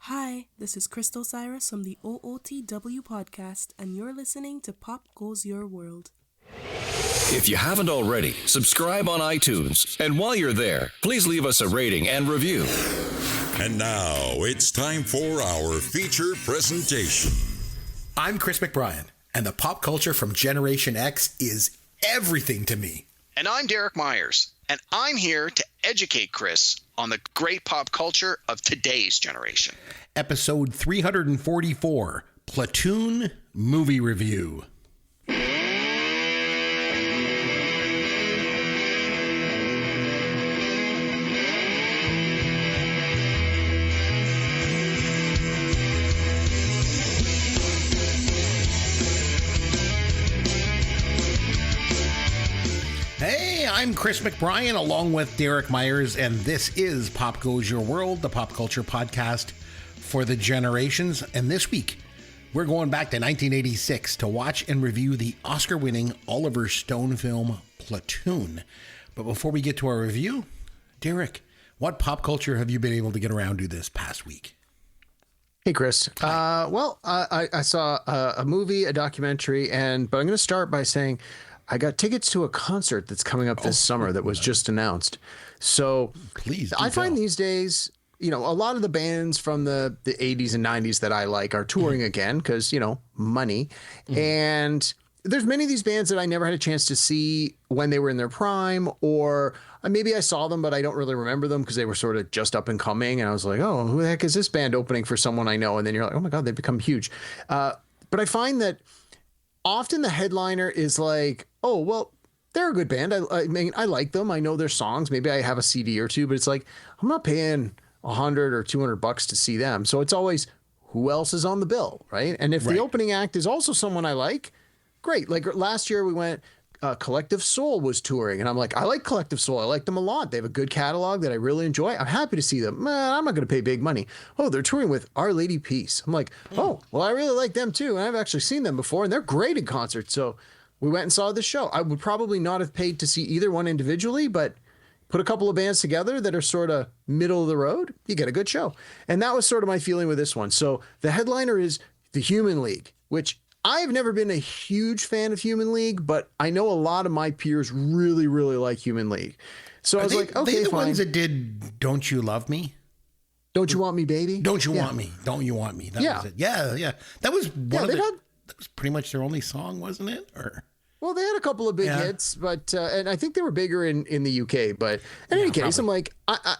Hi, this is Crystal Cyrus from the OOTW podcast, and you're listening to Pop Goes Your World. If you haven't already, subscribe on iTunes. And while you're there, please leave us a rating and review. And now it's time for our feature presentation. I'm Chris McBrien, and the pop culture from Generation X is everything to me. And I'm Derek Myers, and I'm here to educate Chris on the great pop culture of today's generation. Episode 344, Platoon Movie Review. I'm Chris McBrien along with Derek Myers, and this is Pop Goes Your World, the pop culture podcast for the generations. And this week, we're going back to 1986 to watch and review the Oscar-winning Oliver Stone film Platoon. But before we get to our review, Derek, what pop culture have you been able to get around to this past week? Hey, Chris. I saw a movie, a documentary, but I'm going to start by saying I got tickets to a concert that's coming up this summer that was just announced. So please, I find these days, a lot of the bands from the 80s and 90s that I like are touring again because, money. And there's many of these bands that I never had a chance to see when they were in their prime, or maybe I saw them, but I don't really remember them because they were sort of just up and coming. And I was like, oh, who the heck is this band opening for someone I know? And then you're like, oh my God, they've become huge. But I find that often the headliner is like, oh, well, they're a good band. I mean, I like them. I know their songs. Maybe I have a CD or two, but it's like, I'm not paying $100 or $200 to see them. So it's always who else is on the bill, right? And if the opening act is also someone I like, great. Like last year we went, Collective Soul was touring, and I'm like, I like Collective Soul. I like them a lot. They have a good catalog that I really enjoy. I'm happy to see them. Man, I'm not going to pay big money. Oh, they're touring with Our Lady Peace. I'm like, oh, well, I really like them too. And I've actually seen them before, and they're great in concert. So we went and saw the show. I would probably not have paid to see either one individually, but put a couple of bands together that are sort of middle of the road, you get a good show. And that was sort of my feeling with this one. So the headliner is the Human League, which I've never been a huge fan of Human League, but I know a lot of my peers really, really like Human League. So I was like, okay, the fine. ones that did Don't You Love Me? Don't You Want Me, Baby? Don't You Want Me? Don't You Want Me? That was it. Yeah. That was that was pretty much their only song, wasn't it? Well, they had a couple of big hits, but and I think they were bigger in the UK. But in any case, probably. I'm like,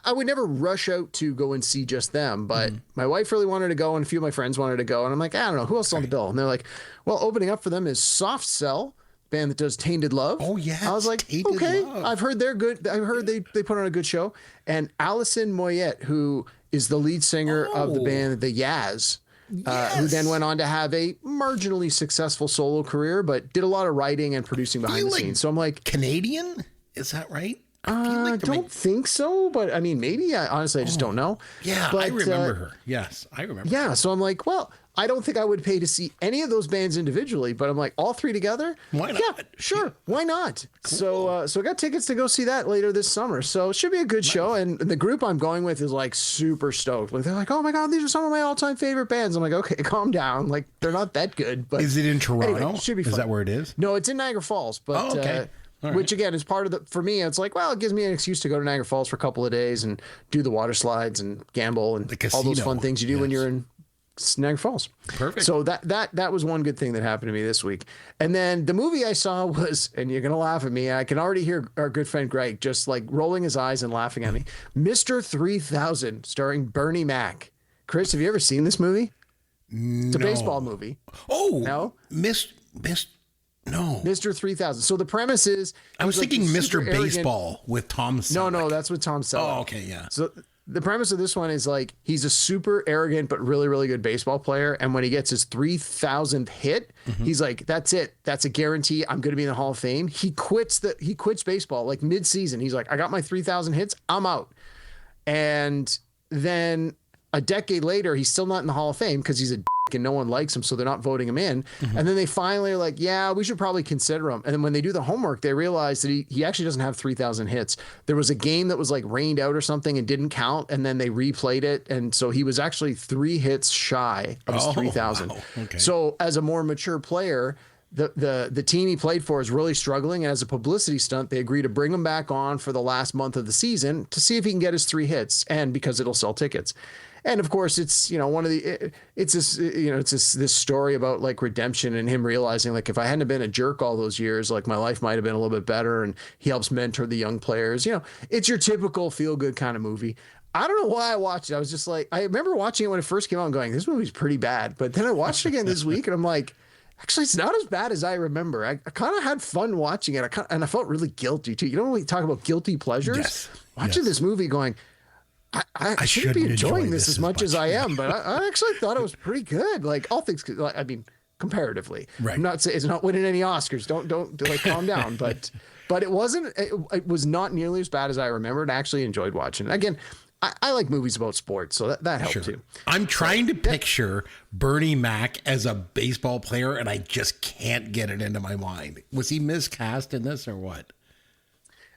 I would never rush out to go and see just them. But my wife really wanted to go, and a few of my friends wanted to go. And I'm like, I don't know, who else is on the bill? And they're like, well, opening up for them is Soft Cell, band that does Tainted Love. Oh, yeah. I was like, okay, Love. I've heard they're good. I've heard they put on a good show. And Alison Moyet, who is the lead singer of the band The Yaz. Who then went on to have a marginally successful solo career, but did a lot of writing and producing behind the scenes. So I'm like, Canadian? Is that right? I don't think so, but I mean, maybe. Honestly, I just don't know. Yeah, but, I remember her. Yes, I remember. Yeah, so I'm like, well, I don't think I would pay to see any of those bands individually, but I'm like, all three together? Why not? Yeah, sure. Why not? Cool. So I got tickets to go see that later this summer. So it should be a good show. And the group I'm going with is like super stoked. Like they're like, oh my God, these are some of my all-time favorite bands. I'm like, okay, calm down. Like they're not that good. But is it in Toronto? Anyway, it should be fun. Is that where it is? No, it's in Niagara Falls. But okay. Right. Which again is part of for me, it's like, well, it gives me an excuse to go to Niagara Falls for a couple of days and do the water slides and gamble and all those fun things you do when you're in Niagara Falls. Perfect. So that was one good thing that happened to me this week. And then the movie I saw was, and you're going to laugh at me, I can already hear our good friend Greg just like rolling his eyes and laughing at me. Mr. 3000 starring Bernie Mac. Chris, have you ever seen this movie? It's a baseball movie. Oh, no? No. Mr. 3000. So the premise is... I was thinking Mr. Baseball with Tom Selleck. No, that's with Tom Selleck. Oh, okay, yeah. So the premise of this one is like, he's a super arrogant but really, really good baseball player. And when he gets his 3,000th hit, he's like, that's it. That's a guarantee. I'm going to be in the Hall of Fame. He quits baseball like mid-season. He's like, I got my 3,000 hits. I'm out. And then a decade later, he's still not in the Hall of Fame because he's a and no one likes him, so they're not voting him in. And then they finally are like, yeah, we should probably consider him. And then when they do the homework, they realize that he actually doesn't have 3,000 hits. There was a game that was like rained out or something and didn't count, and then they replayed it, and so he was actually 3 hits shy of his 3,000. Wow. Okay. So as a more mature player, the team he played for is really struggling, and as a publicity stunt, they agree to bring him back on for the last month of the season to see if he can get his 3 hits, and because it'll sell tickets. And of course, it's, this story about like redemption and him realizing like, if I hadn't been a jerk all those years, like my life might have been a little bit better. And he helps mentor the young players. It's your typical feel good kind of movie. I don't know why I watched it. I was just like, I remember watching it when it first came out and going, this movie's pretty bad. But then I watched it again this week and I'm like, actually, it's not as bad as I remember. I kind of had fun watching it. And I felt really guilty too. When we talk about guilty pleasures, Yes. Watching this movie going, I shouldn't be enjoying this as much as I am, but I actually thought it was pretty good. Like all things, I mean, comparatively, right. I'm not saying it's not winning any Oscars. Don't like calm down, but it wasn't. It was not nearly as bad as I remembered. I actually enjoyed watching it. Again, I like movies about sports, so that helped too. I'm trying to picture Bernie Mac as a baseball player, and I just can't get it into my mind. Was he miscast in this or what?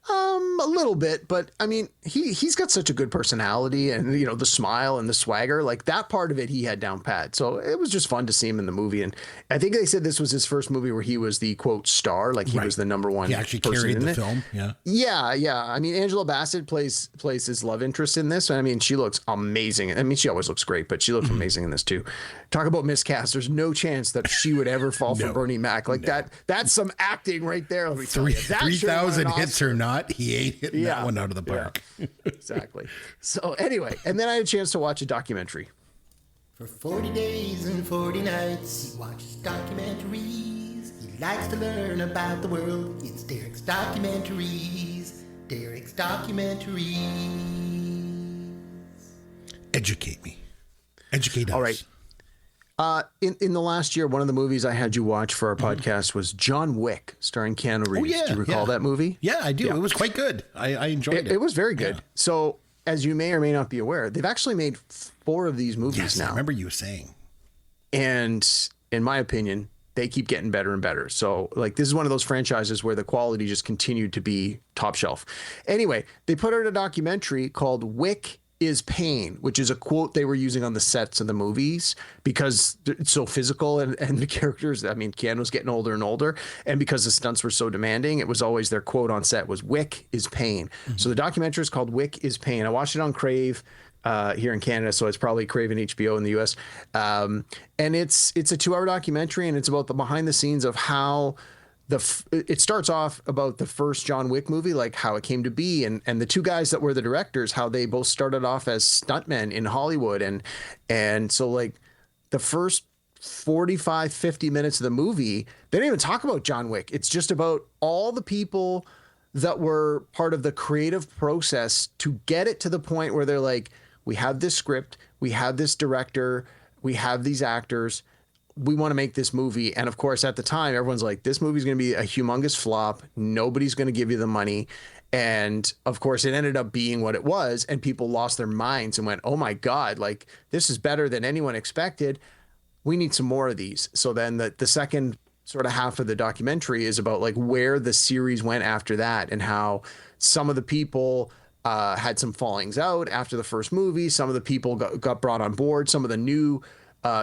A little bit, but I mean, he's got such a good personality and, the smile and the swagger, like that part of it, he had down pat. So it was just fun to see him in the movie. And I think they said this was his first movie where he was the quote star, like he was the number one. He actually person carried in the it. film. Yeah. Yeah. I mean, Angela Bassett plays his love interest in this. I mean, she looks amazing. I mean, she always looks great, but she looks amazing in this too. Talk about miscast. There's no chance that she would ever fall for Bernie Mac. Like that's some acting right there. Let me tell you. 3,000 hits or not, he ain't hitting that one out of the park. Yeah, exactly. So anyway, and then I had a chance to watch a documentary. For 40 days and 40 nights, he watches documentaries. He likes to learn about the world. It's Derek's Documentaries. Derek's Documentaries. Educate me. Educate us. All right. In the last year, one of the movies I had you watch for our podcast was John Wick, starring Keanu Reeves. yeah, Do you recall that movie? Yeah, I do. Yeah. It was quite good. I enjoyed it. It was very good. Yeah. So, as you may or may not be aware, they've actually made 4 of these movies now. I remember you saying. And in my opinion, they keep getting better and better. So, like, this is one of those franchises where the quality just continued to be top shelf. Anyway, they put out a documentary called Wick is Pain, which is a quote they were using on the sets of the movies because it's so physical and the characters, I mean, Keanu's getting older and older, and because the stunts were so demanding, it was always their quote on set was Wick is Pain. Mm-hmm. So the documentary is called Wick is Pain. I watched it on Crave here in Canada, so it's probably Crave and HBO in the US. And it's a 2-hour documentary, and it's about the behind the scenes of how it starts off about the first John Wick movie, like how it came to be, and the 2 guys that were the directors, how they both started off as stuntmen in Hollywood. And so like the first 45, 50 minutes of the movie, they didn't even talk about John Wick. It's just about all the people that were part of the creative process to get it to the point where they're like, we have this script, we have this director, we have these actors, we want to make this movie. And of course, at the time, everyone's like, this movie's going to be a humongous flop. Nobody's going to give you the money. And of course, it ended up being what it was. And people lost their minds and went, oh my God, like this is better than anyone expected. We need some more of these. So then the second sort of half of the documentary is about like where the series went after that and how some of the people had some fallings out after the first movie. Some of the people got brought on board. Some of the new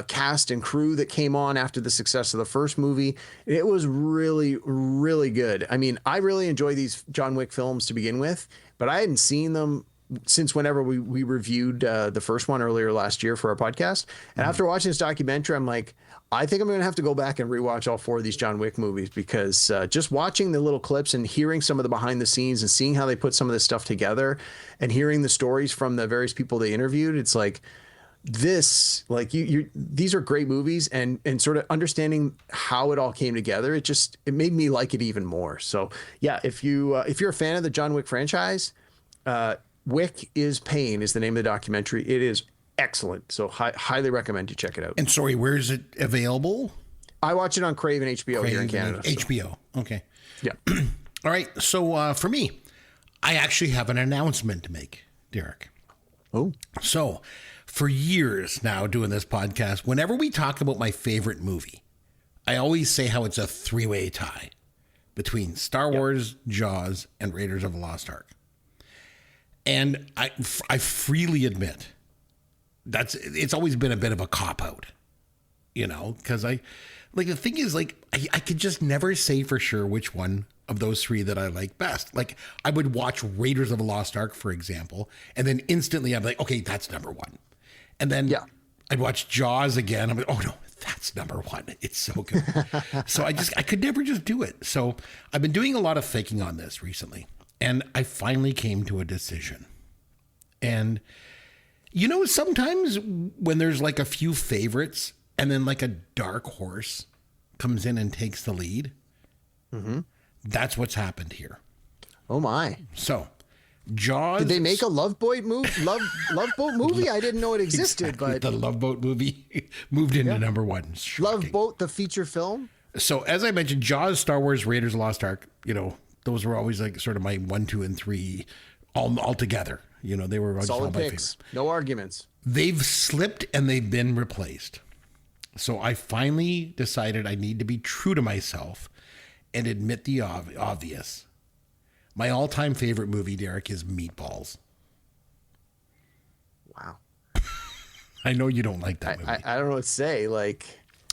cast and crew that came on after the success of the first movie. It was really, really good. I mean, I really enjoy these John Wick films to begin with, but I hadn't seen them since whenever we reviewed the first one earlier last year for our podcast. And after watching this documentary, I'm like, I think I'm going to have to go back and rewatch all 4 of these John Wick movies because just watching the little clips and hearing some of the behind the scenes and seeing how they put some of this stuff together and hearing the stories from the various people they interviewed, it's like, this, like these are great movies, and sort of understanding how it all came together, it made me like it even more. So yeah, if you're a fan of the John Wick franchise, Wick is Pain is the name of the documentary. It is excellent. So highly recommend you check it out. And sorry, where is it available? I watch it on Crave and HBO here in Canada. HBO. So. Okay. Yeah. All right. So for me, I actually have an announcement to make, Derek. Oh. So for years now doing this podcast, whenever we talk about my favorite movie, I always say how it's a three-way tie between Star Wars, Jaws, and Raiders of the Lost Ark. And I freely admit it's always been a bit of a cop-out, because the thing is, I could just never say for sure which one of those three that I like best. Like, I would watch Raiders of the Lost Ark, for example, and then instantly I'm like, okay, that's number one. And then I'd watch Jaws again. I'm like, oh no, that's number one. It's so good. So I could never just do it. So I've been doing a lot of thinking on this recently, and I finally came to a decision. And sometimes when there's like a few favorites and then like a dark horse comes in and takes the lead, that's what's happened here. Oh my. So Jaws. Did they make a Love Boat movie? I didn't know it existed, Exactly. but The Love Boat movie moved into number one. Shocking. Love Boat, the feature film. So as I mentioned, Jaws, Star Wars, Raiders of the Lost Ark, those were always like sort of my 1, 2, and 3 all together. They were just all Solid my picks. favorites. No arguments. They've slipped and they've been replaced. So I finally decided I need to be true to myself and admit the obvious. My all-time favorite movie, Derek, is Meatballs. Wow. I know you don't like that movie. I don't know what to say. Like,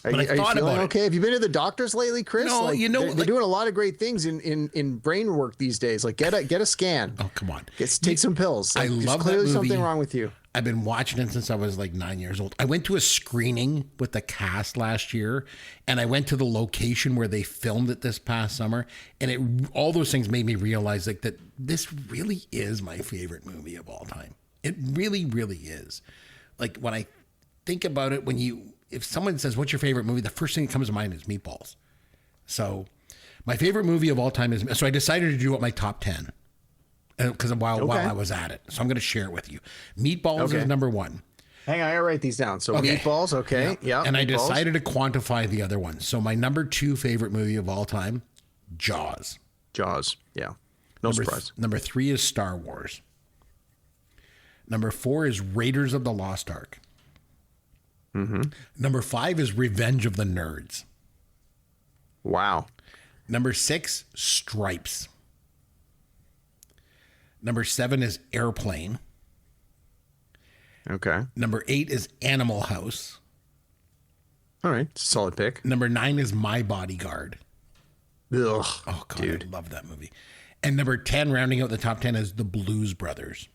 are But I you thought feeling about it. okay? Have you been to the doctors lately, Chris? No, they're doing a lot of great things in brain work these days. Like, get a scan. Oh, come on. Take some pills. I Like, there's love that clearly movie. something wrong with you. I've been watching it since I was like 9 years old. I went to a screening with the cast last year, and I went to the location where they filmed it this past summer, and all those things made me realize that this really is my favorite movie of all time. It really, really is. Like, when I think about it, if someone says, what's your favorite movie? The first thing that comes to mind is Meatballs. So my favorite movie of all time is, so I decided to do up my top 10. Because while I was at it. So I'm going to share it with you. Meatballs is number one. Hang on, I write these down. So Meatballs, okay. Yeah. And Meatballs. I decided to quantify the other one. So my number 2 favorite movie of all time, Jaws. Jaws, yeah. No surprise. Number 3 is Star Wars. Number 4 is Raiders of the Lost Ark. Number 5 is Revenge of the Nerds. Wow. Number 6, Stripes. Number 7 is Airplane. Okay. Number 8 is Animal House. All right. Solid pick. Number 9 is My Bodyguard. Ugh. Oh, God, dude. I love that movie. And number 10, rounding out the top 10, is The Blues Brothers.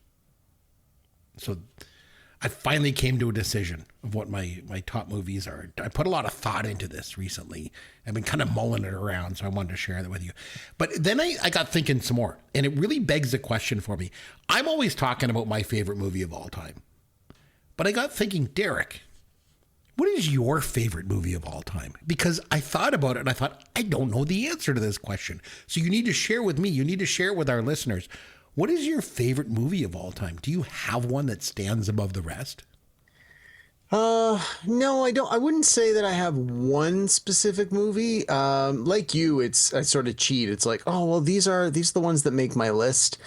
So I finally came to a decision of what my top movies are. I put a lot of thought into this recently. I've been kind of mulling it around, so I wanted to share that with you. But then I got thinking some more, and it really begs the question for me. I'm always talking about my favorite movie of all time. But I got thinking, Derek, what is your favorite movie of all time? Because I thought about it, and I thought, I don't know the answer to this question. So you need to share with me. You need to share it with our listeners. What is your favorite movie of all time? Do you have one that stands above the rest? No, I don't. I wouldn't say that I have one specific movie. Like you, I sort of cheat. It's like, oh, well, these are the ones that make my list.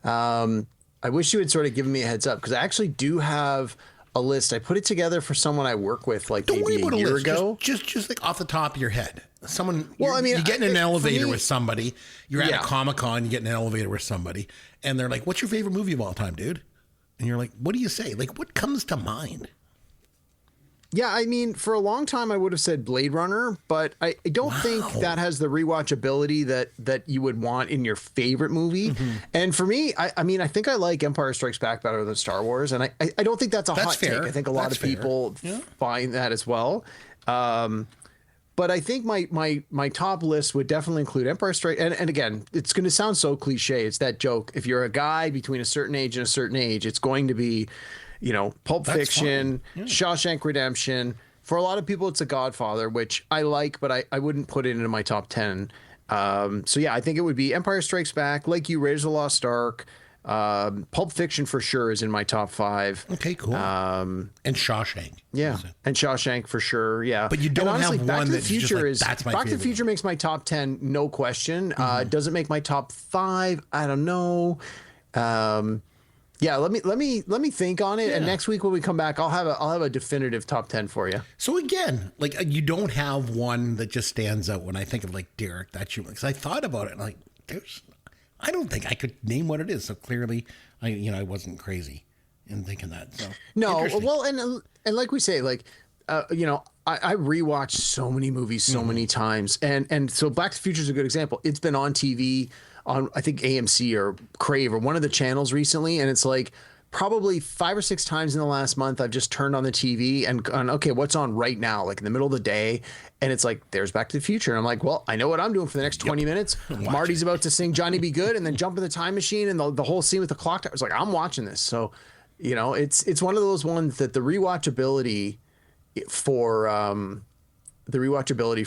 I wish you had sort of given me a heads up, because I actually do have a list. I put it together for someone I work with like Don't worry maybe about a year list. ago. Just like off the top of your head. Someone, Well, I mean, you get in an elevator for me- with somebody. You're at a Yeah. Comic-Con, you get in an elevator with somebody, and they're like, what's your favorite movie of all time, dude? And you're like, what do you say? Like, what comes to mind? Yeah, I mean, for a long time, I would have said Blade Runner, but I don't think that has the rewatchability that you would want in your favorite movie. And for me, I mean, I think I like Empire Strikes Back better than Star Wars, and I don't think that's a hot fair. take. I think a lot That's of people fair. Yeah. find that as well. But I think my top list would definitely include Empire Strikes. And again, it's going to sound so cliche. It's that joke. If you're a guy between a certain age and a certain age, it's going to be, Pulp That's Fiction, fine. Yeah. Shawshank Redemption. For a lot of people, it's a Godfather, which I like, but I wouldn't put it into my top 10. So yeah, I think it would be Empire Strikes Back, like you, Raiders of the Lost Ark. Pulp Fiction for sure is in my top 5. Okay, cool. And Shawshank. Yeah, and Shawshank for sure. Yeah, But you don't and honestly, have Back one to the that you're just Future like, is that's my Back to the favorite Future makes my top 10, no question. Doesn't make my top 5. I don't know. Yeah, let me think on it, and Yeah. next week when we come back, I'll have a definitive top 10 for you. So again, like you don't have one that just stands out when I think of like Derek. That's your, because I thought about it and like I don't think I could name what it is. So clearly, I wasn't crazy in thinking that. So No, interesting. well, and like we say, like I rewatch so many movies so many times, and so Back to the Future is a good example. It's been on TV on I think AMC or Crave or one of the channels recently, and it's like probably 5 or 6 times in the last month I've just turned on the TV and gone, okay, what's on right now, like in the middle of the day, and it's like there's Back to the Future, and I'm like, well, I know what I'm doing for the next 20 minutes. Marty's about to sing Johnny Be Good and then jump in the time machine, and the whole scene with the clock tower. I was like, I'm watching this. So it's one of those ones that the rewatchability for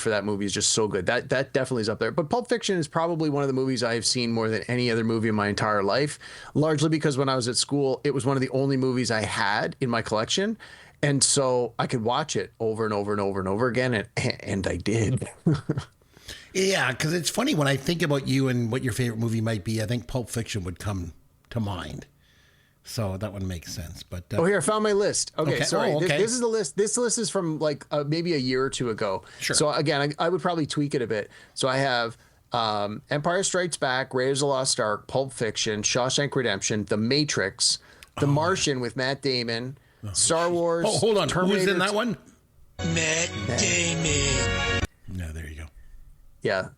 that movie is just so good. That definitely is up there. But Pulp Fiction is probably one of the movies I have seen more than any other movie in my entire life, largely because when I was at school, it was one of the only movies I had in my collection. And so I could watch it over and over and over and over again. And I did. Yeah, because it's funny when I think about you and what your favorite movie might be, I think Pulp Fiction would come to mind. So that one makes sense. But Here, I found my list. Okay, sorry. okay. This is the list. This list is from like maybe a year or two ago. Sure. So again, I would probably tweak it a bit. So I have Empire Strikes Back, Raiders of the Lost Ark, Pulp Fiction, Shawshank Redemption, The Matrix, The Martian with Matt Damon, Star Wars. Oh, hold on. Terminator Who's in that one? Matt Damon. No, there you go. Yeah.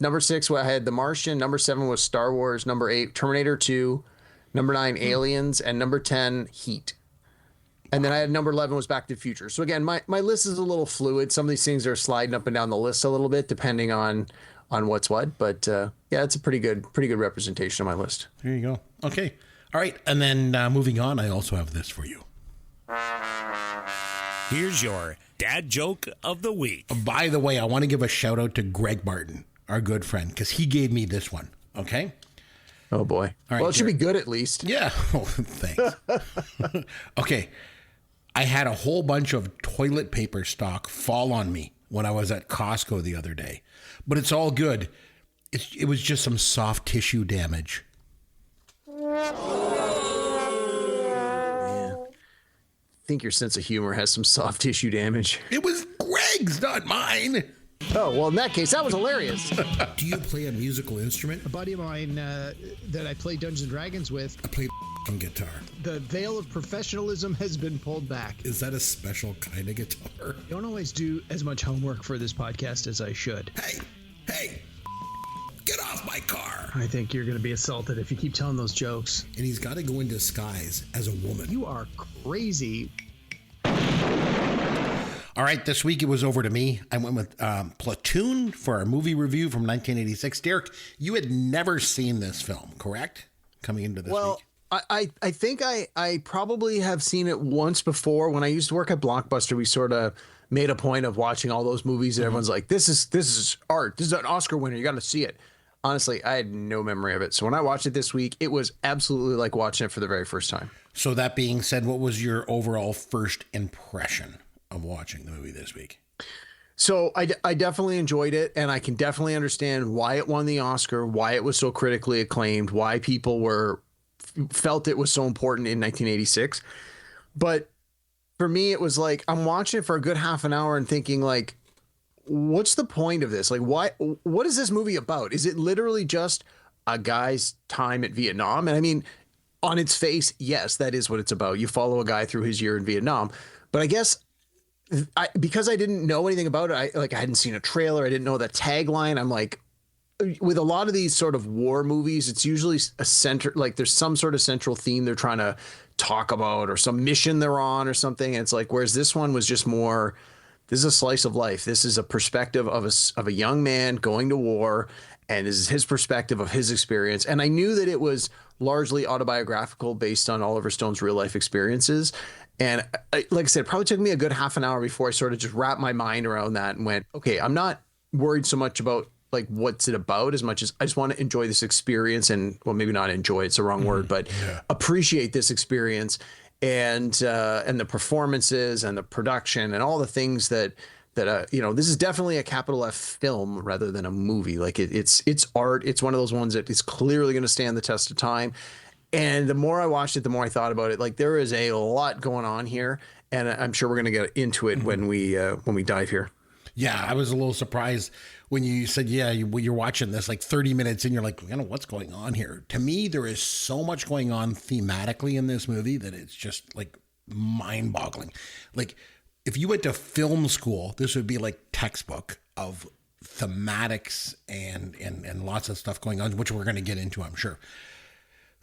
Number 6, I had The Martian. Number 7 was Star Wars. Number 8, Terminator 2. Number 9, Aliens. And number 10, Heat. And then I had number 11 was Back to the Future. So again, my list is a little fluid. Some of these things are sliding up and down the list a little bit, depending on what's what. But yeah, it's a pretty good representation of my list. There you go. Okay. All right. And then moving on, I also have this for you. Here's your dad joke of the week. By the way, I want to give a shout out to Greg Martin, our good friend, because he gave me this one. Okay. Oh boy. All right, Well, it should be Derek. good at least. Yeah. Oh, thanks. Okay. I had a whole bunch of toilet paper stock fall on me when I was at Costco the other day, but it's all good. It was just some soft tissue damage. I think your sense of humor has some soft tissue damage. It was Greg's, not mine. Oh, well, in that case, that was hilarious. Do you play a musical instrument? A buddy of mine that I play Dungeons and Dragons with, I play guitar. the veil of professionalism has been pulled back. Is that a special kind of guitar? I don't always do as much homework for this podcast as I should. Hey, get off my car. I think you're going to be assaulted if you keep telling those jokes. And he's got to go in disguise as a woman. You are crazy. All right, this week it was over to me. I went with Platoon for our movie review from 1986. Derek, you had never seen this film, correct? Coming into this week. I think I probably have seen it once before. When I used to work at Blockbuster, we sort of made a point of watching all those movies, and everyone's like, this is art. This is an Oscar winner. You got to see it. Honestly, I had no memory of it. So when I watched it this week, it was absolutely like watching it for the very first time. So that being said, what was your overall first impression of watching the movie this week? So I definitely enjoyed it, and I can definitely understand why it won the Oscar, why it was so critically acclaimed, why people felt it was so important in 1986. But for me, it was like I'm watching it for a good half an hour and thinking like, what's the point of this? Like, what is this movie about? Is it literally just a guy's time at Vietnam? And I mean, on its face, yes, that is what it's about. You follow a guy through his year in Vietnam. But I guess because I didn't know anything about it, I hadn't seen a trailer. I didn't know the tagline. I'm like, with a lot of these sort of war movies, it's usually there's some sort of central theme they're trying to talk about or some mission they're on or something. And it's like, whereas this one was just more, this is a slice of life. This is a perspective of a young man going to war, and this is his perspective of his experience. And I knew that it was largely autobiographical based on Oliver Stone's real life experiences. And like I said, it probably took me a good half an hour before I sort of just wrapped my mind around that and went, okay, I'm not worried so much about like what's it about as much as I just want to enjoy this experience, and well, maybe not enjoy, it's the wrong word, but appreciate this experience and the performances and the production and all the things that this is definitely a capital F film rather than a movie. Like it's art. It's one of those ones that is clearly going to stand the test of time. And the more I watched it, the more I thought about it. Like, there is a lot going on here, and I'm sure we're going to get into it when we dive here. Yeah, I was a little surprised when you said, you're watching this like 30 minutes and you're like, what's going on here? To me, there is so much going on thematically in this movie that it's just like mind-boggling. Like, if you went to film school, this would be like textbook of thematics and lots of stuff going on, which we're going to get into, I'm sure.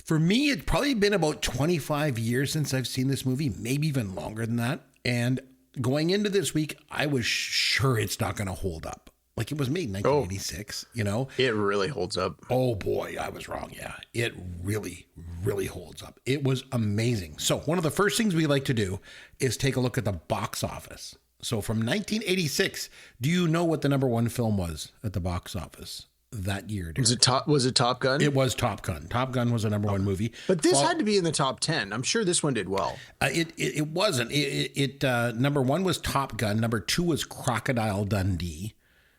For me, it's probably been about 25 years since I've seen this movie, maybe even longer than that. And going into this week, I was sure it's not going to hold up. Like, it was made in 1986, It really holds up. Oh boy, I was wrong. Yeah, it really, really holds up. It was amazing. So one of the first things we like to do is take a look at the box office. So from 1986, do you know what the number one film was at the box office that year? Was it Top Gun? It was Top Gun. Top Gun was the number one movie. But this had to be in the top 10. I'm sure this one did well. It wasn't. Number one was Top Gun. Number two was Crocodile Dundee.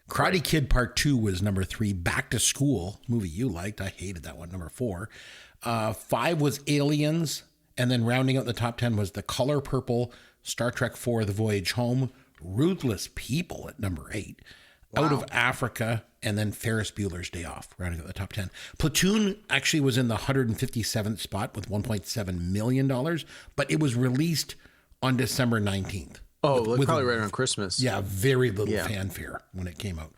Karate Kid Part 2 was number 3. Back to School, movie you liked. I hated that one. Number 4. 5 was Aliens. And then rounding out the top 10 was The Color Purple, Star Trek 4, The Voyage Home, Ruthless People at number 8, Out of Africa, and then Ferris Bueller's Day Off, rounding out the top 10. Platoon actually was in the 157th spot with $1.7 million, but it was released on December 19th. Oh, probably right around Christmas. Yeah, very little fanfare when it came out.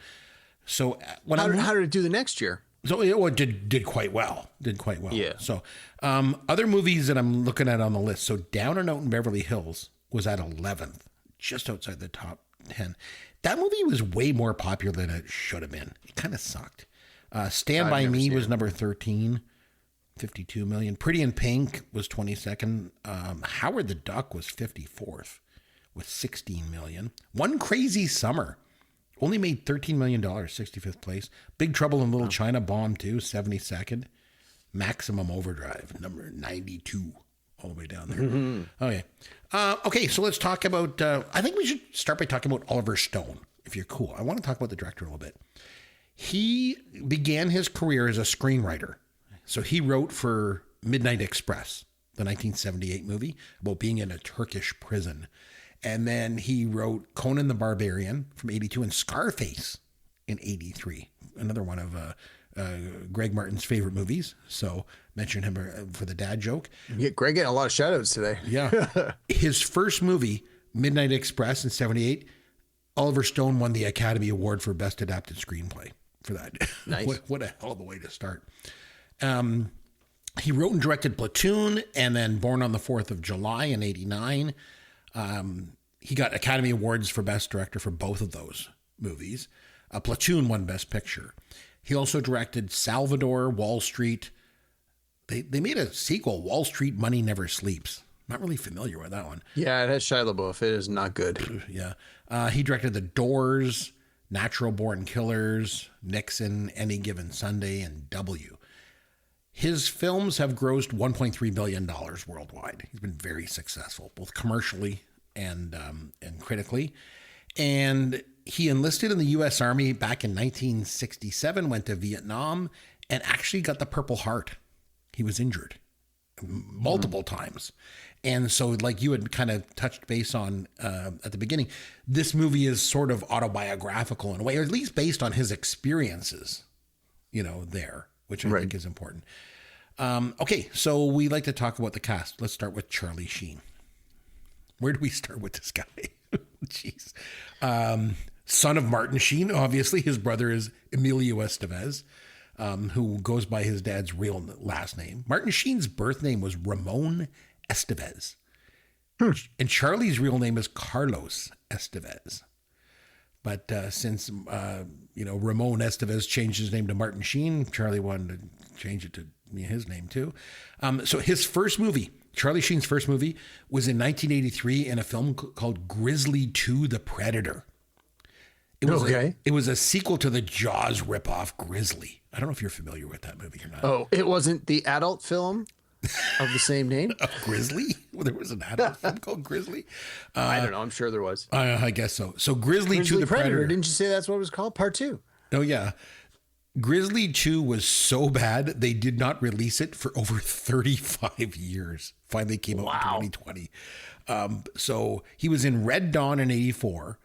So how did it do the next year? So it did quite well. Yeah. So other movies that I'm looking at on the list. So Down and Out in Beverly Hills was at 11th, just outside the top 10. That movie was way more popular than it should have been. It kind of sucked. Stand By Me was number 13, 52 million. Pretty in Pink was 22nd. Howard the Duck was 54th. With 16 million. One Crazy Summer only made $13 million, 65th place. Big Trouble in Little China bombed too, 72nd. Maximum Overdrive, number 92, all the way down there. Mm-hmm. Okay, so let's talk about, I think we should start by talking about Oliver Stone, if you're cool. I want to talk about the director a little bit. He began his career as a screenwriter. So he wrote for Midnight Express, the 1978 movie about being in a Turkish prison. And then he wrote Conan the Barbarian from 82 and Scarface in 83, another one of Greg Martin's favorite movies. So mention him for the dad joke. Yeah, Greg getting a lot of shout outs today. Yeah. His first movie, Midnight Express in 78, Oliver Stone won the Academy Award for Best Adapted Screenplay for that. Nice. What a hell of a way to start. He wrote and directed Platoon and then Born on the 4th of July in 89. He got Academy Awards for Best Director for both of those movies. Platoon won Best Picture. He also directed Salvador, Wall Street. They made a sequel, Wall Street Money Never Sleeps. Not really familiar with that one. Yeah, it has Shia LaBeouf. It is not good. Yeah. He directed The Doors, Natural Born Killers, Nixon, Any Given Sunday, and W. His films have grossed $1.3 billion worldwide. He's been very successful, both commercially and critically. And he enlisted in the U.S. Army back in 1967, went to Vietnam, and actually got the Purple Heart. He was injured multiple times. And so, like you had kind of touched base on at the beginning, this movie is sort of autobiographical in a way, or at least based on his experiences, there, which I think is important. Okay, so we like to talk about the cast. Let's start with Charlie Sheen. Where do we start with this guy? Jeez. Son of Martin Sheen, obviously. His brother is Emilio Estevez, who goes by his dad's real last name. Martin Sheen's birth name was Ramon Estevez. And Charlie's real name is Carlos Estevez. But since, Ramon Estevez changed his name to Martin Sheen, Charlie wanted to change it to his name too. So his first movie, Charlie Sheen's first movie, was in 1983 in a film called Grizzly 2: The Predator. It was a sequel to the Jaws ripoff Grizzly. I don't know if you're familiar with that movie or not. Oh, it wasn't the adult film of the same name? Grizzly? Well, there was an adult film called Grizzly. I don't know. I'm sure there was. I guess so. So Grizzly 2: The Predator. Didn't you say that's what it was called? Part 2. Oh, yeah. Grizzly 2 was so bad, they did not release it for over 35 years. Finally came out in 2020. So he was in Red Dawn in 84,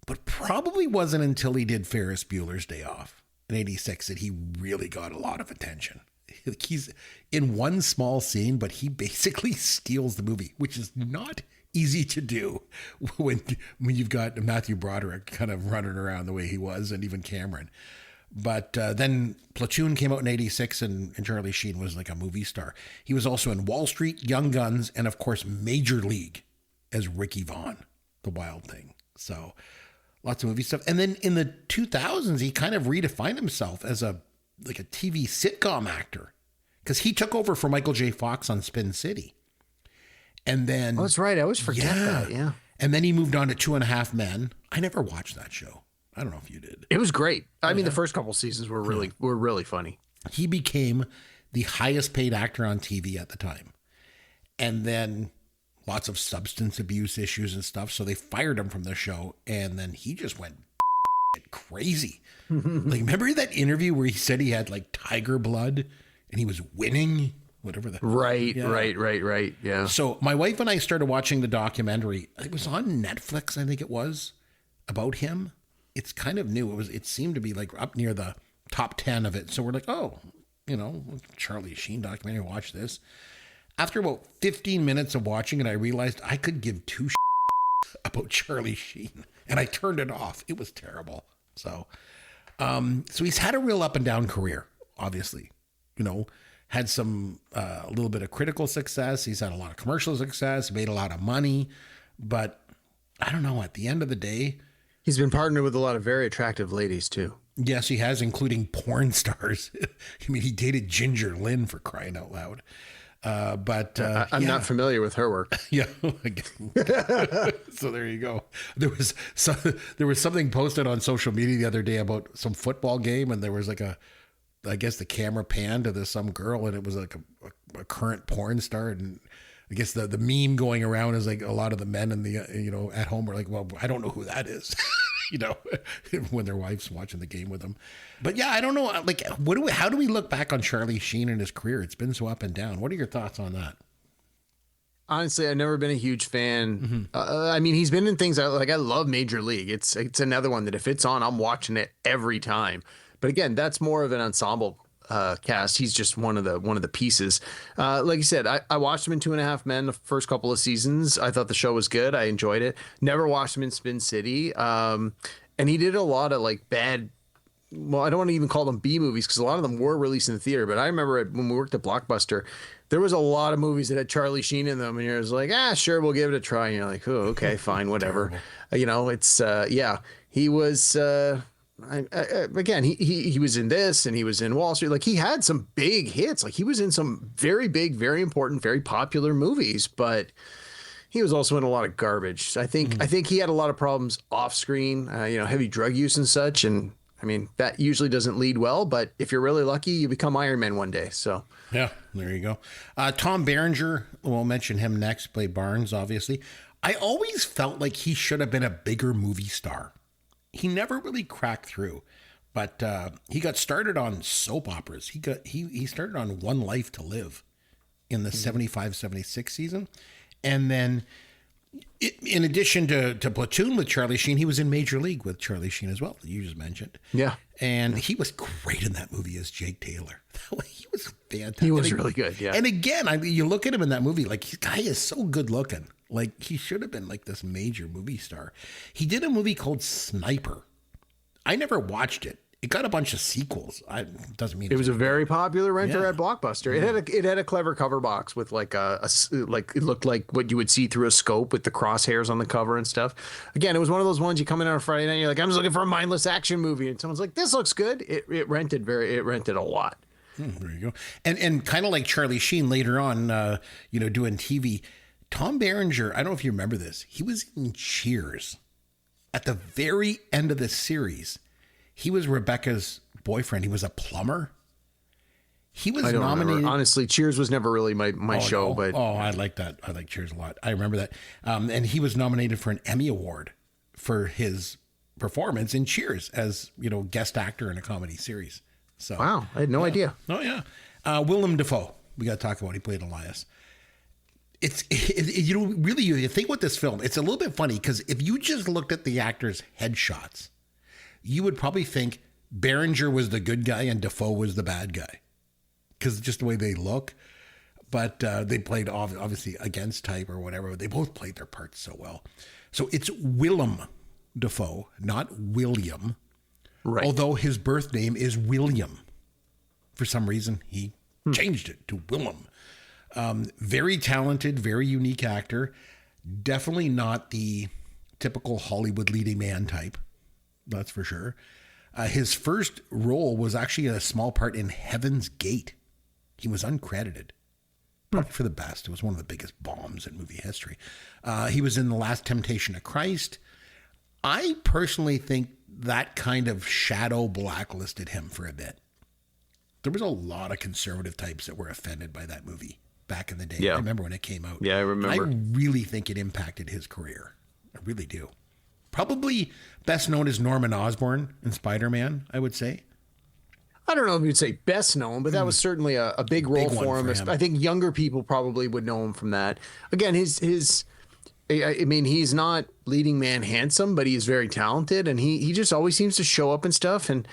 but probably wasn't until he did Ferris Bueller's Day Off in 86 that he really got a lot of attention. He's in one small scene, but he basically steals the movie, which is not easy to do when you've got Matthew Broderick kind of running around the way he was, and even Cameron. But then Platoon came out in 86, and Charlie Sheen was like a movie star. He was also in Wall Street, Young Guns, and of course Major League as Ricky Vaughn, the Wild Thing. So lots of movie stuff. And then in the 2000s, he kind of redefined himself as a TV sitcom actor, because he took over for Michael J. Fox on Spin City. And then... Oh, that's right. I always forget that. Yeah. And then he moved on to 2.5 Men. I never watched that show. I don't know if you did. It was great. I mean, the first couple seasons were really funny. He became the highest paid actor on TV at the time. And then lots of substance abuse issues and stuff. So they fired him from the show. And then he just went crazy. Like, remember that interview where he said he had like tiger blood and he was winning? Whatever that. Right. Yeah. So my wife and I started watching the documentary. It was on Netflix, I think it was, about him. It's kind of new. It seemed to be like up near the top 10 of it. So we're like, oh, Charlie Sheen documentary, watch this. After about 15 minutes of watching it, I realized I could give two about Charlie Sheen, and I turned it off. It was terrible. So he's had a real up and down career, obviously, had some, a little bit of critical success. He's had a lot of commercial success, made a lot of money, but I don't know, at the end of the day, he's been partnered with a lot of very attractive ladies too. Yes, he has, including porn stars. I mean, he dated Ginger Lynn, for crying out loud. I'm not familiar with her work. Yeah. So there you go. There was something posted on social media the other day about some football game, and there was like I guess the camera panned to some girl, and it was like a current porn star. And I guess the meme going around is like a lot of the men in the, at home are like, well, I don't know who that is, when their wife's watching the game with them. But yeah, I don't know. Like, how do we look back on Charlie Sheen and his career? It's been so up and down. What are your thoughts on that? Honestly, I've never been a huge fan. I mean, he's been in things I love Major League. It's another one that if it's on, I'm watching it every time. But again, that's more of an ensemble cast. He's just one of the pieces. Like you said, I watched him in 2.5 Men the first couple of seasons. I thought the show was good. I enjoyed it. Never watched him in Spin City. And he did a lot of like bad. Well, I don't want to even call them B movies because a lot of them were released in the theater. But I remember when we worked at Blockbuster, there was a lot of movies that had Charlie Sheen in them, and you're just like, sure, we'll give it a try. And you're like, oh, okay, fine, whatever. It's he was. Again, he was in this, and he was in Wall Street. Like, he had some big hits. Like, he was in some very big, very important, very popular movies, but he was also in a lot of garbage. I think he had a lot of problems off screen, heavy drug use and such. And I mean, that usually doesn't lead well, but if you're really lucky, you become Iron Man one day. So yeah, there you go. Tom Berenger, we'll mention him next, played Barnes, obviously. I always felt like he should have been a bigger movie star. He never really cracked through, but he got started on soap operas. He started on One Life to Live in the 75-76 season. And then in addition to Platoon with Charlie Sheen, he was in Major League with Charlie Sheen as well, that you just mentioned. Yeah. And he was great in that movie as Jake Taylor. He was fantastic. He was really good, yeah. And again, you look at him in that movie, like, this guy is so good looking. Like, he should have been like this major movie star. He did a movie called Sniper. I never watched it. It got a bunch of sequels. Doesn't mean it was a very popular renter at Blockbuster. It had a clever cover box with like it looked like what you would see through a scope with the crosshairs on the cover and stuff. Again, it was one of those ones you come in on a Friday night, and you're like, I'm just looking for a mindless action movie, and someone's like, this looks good. It rented a lot. There you go. And kind of like Charlie Sheen later on, doing TV. Tom Berenger, I don't know if you remember this. He was in Cheers. At the very end of the series, he was Rebecca's boyfriend. He was a plumber. He was nominated. Remember. Honestly, Cheers was never really my show. No. But I like that. I like Cheers a lot. I remember that. And he was nominated for an Emmy Award for his performance in Cheers as, guest actor in a comedy series. So wow, I had no idea. Oh yeah, Willem Dafoe. We got to talk about. He played Elias. Really, you think with this film, it's a little bit funny because if you just looked at the actors' headshots, you would probably think Berenger was the good guy and Dafoe was the bad guy because just the way they look. But they played obviously against type or whatever. They both played their parts so well. So it's Willem Dafoe, not William. Right. Although his birth name is William. For some reason, he changed it to Willem. Very talented, very unique actor. Definitely not the typical Hollywood leading man type. That's for sure. His first role was actually a small part in Heaven's Gate. He was uncredited. Probably for the best. It was one of the biggest bombs in movie history. He was in The Last Temptation of Christ. I personally think that kind of shadow blacklisted him for a bit. There was a lot of conservative types that were offended by that movie back in the day. Yeah. I remember when it came out. Yeah, I remember. I really think it impacted his career. I really do. Probably best known as Norman Osborn in Spider-Man, I would say. I don't know if you'd say best known, but that was certainly a big role for him. I think younger people probably would know him from that. Again, he's not leading man handsome, but he is very talented, and he just always seems to show up and stuff. And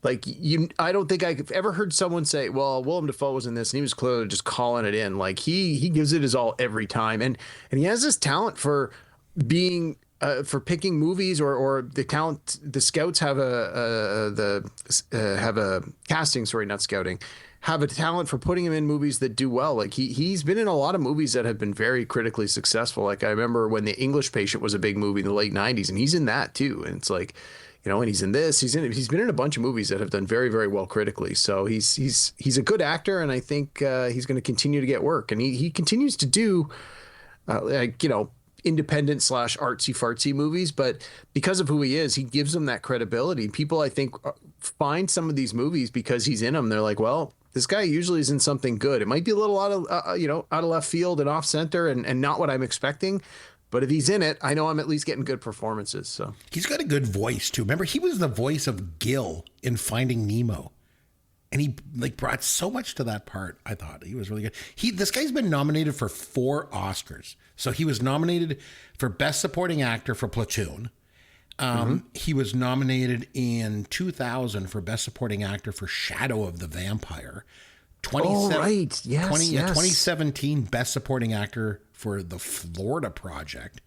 I don't think I've ever heard someone say, well, Willem Dafoe was in this and he was clearly just calling it in. Like he gives it his all every time. And he has this talent for being, for picking movies or the talent. The scouts have a casting, sorry, not scouting, have a talent for putting him in movies that do well. Like he's been in a lot of movies that have been very critically successful. Like I remember when The English Patient was a big movie in the late 90s, and he's in that too. And it's like, and he's in this, he's been in a bunch of movies that have done very, very well critically. So he's a good actor, and I think he's going to continue to get work. And he continues to do independent / artsy fartsy movies, but because of who he is, he gives them that credibility. People, I think, find some of these movies because he's in them. They're like, well, this guy usually is in something good. It might be a little out of left field and off center and not what I'm expecting. But if he's in it, I know I'm at least getting good performances. So he's got a good voice too. Remember, he was the voice of Gil in Finding Nemo, and he brought so much to that part. I thought he was really good. This guy's been nominated for 4 Oscars. So he was nominated for Best Supporting Actor for Platoon. He was nominated in 2000 for Best Supporting Actor for Shadow of the Vampire. 2017 Best Supporting Actor for The Florida Project,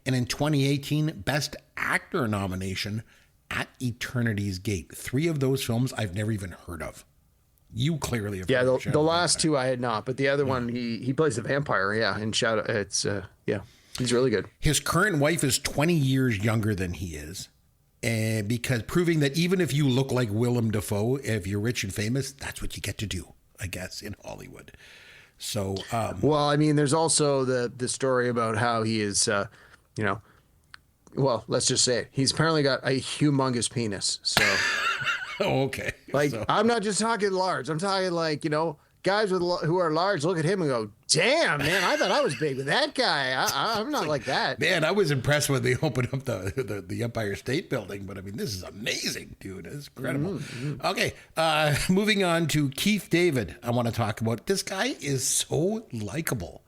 and in 2018 Best Actor nomination at Eternity's Gate. 3 of those films I've never even heard of. You clearly have. Yeah, the last 2 I had not, but the other one he plays the vampire. Yeah, in Shadow. It's he's really good. His current wife is 20 years younger than he is, and because proving that even if you look like Willem Dafoe, if you're rich and famous, that's what you get to do, I guess, in Hollywood. So, well, I mean, there's also the story about how he is, well, let's just say it. He's apparently got a humongous penis. So, oh, okay. I'm not just talking large. I'm talking guys who are large look at him and go, damn, man, I thought I was big, but that guy, I'm not like that. Man, I was impressed when they opened up the Empire State Building, but I mean, this is amazing, dude. It's incredible. Mm-hmm. Okay, moving on to Keith David. I want to talk about. This guy is so likable.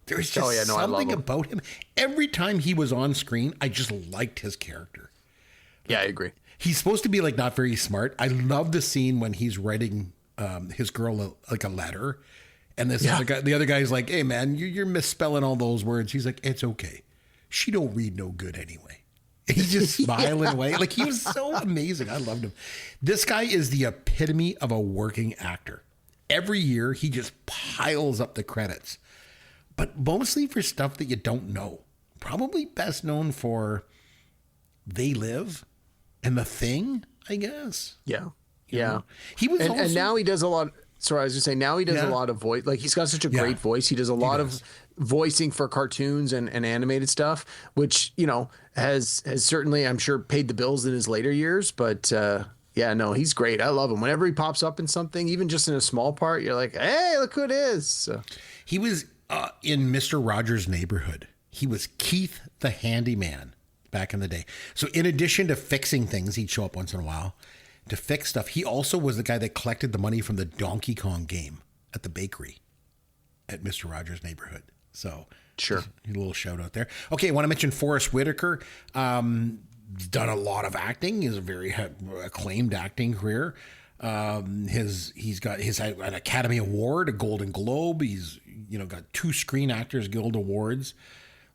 There's just something about him. Every time he was on screen, I just liked his character. Yeah, I agree. He's supposed to be not very smart. I love the scene when he's writing his girl a letter, and the other guy's like, hey man, you're misspelling all those words. He's like, it's okay, she don't read no good anyway. And he's just smiling away. He was so amazing. I loved him. This guy is the epitome of a working actor. Every year he just piles up the credits, but mostly for stuff that you don't know. Probably best known for They Live and The Thing, I guess. Yeah. He was and now he does a lot. Sorry, I was just saying, now he does a lot of voice. He's got such a great voice. He does a lot of voicing for cartoons and animated stuff, which, has certainly, I'm sure, paid the bills in his later years. But he's great. I love him. Whenever he pops up in something, even just in a small part, you're like, hey, look who it is. So. He was in Mr. Rogers' Neighborhood. He was Keith the Handyman back in the day. So in addition to fixing things, he'd show up once in a while. to fix stuff. He also was the guy that collected the money from the Donkey Kong game at the bakery at Mr. Rogers' Neighborhood. So sure, a little shout out there. Okay, I want to mention Forrest Whitaker. He's done a lot of acting. He has a very acclaimed acting career. He's got an Academy Award, a Golden Globe. He's got 2 Screen Actors Guild Awards.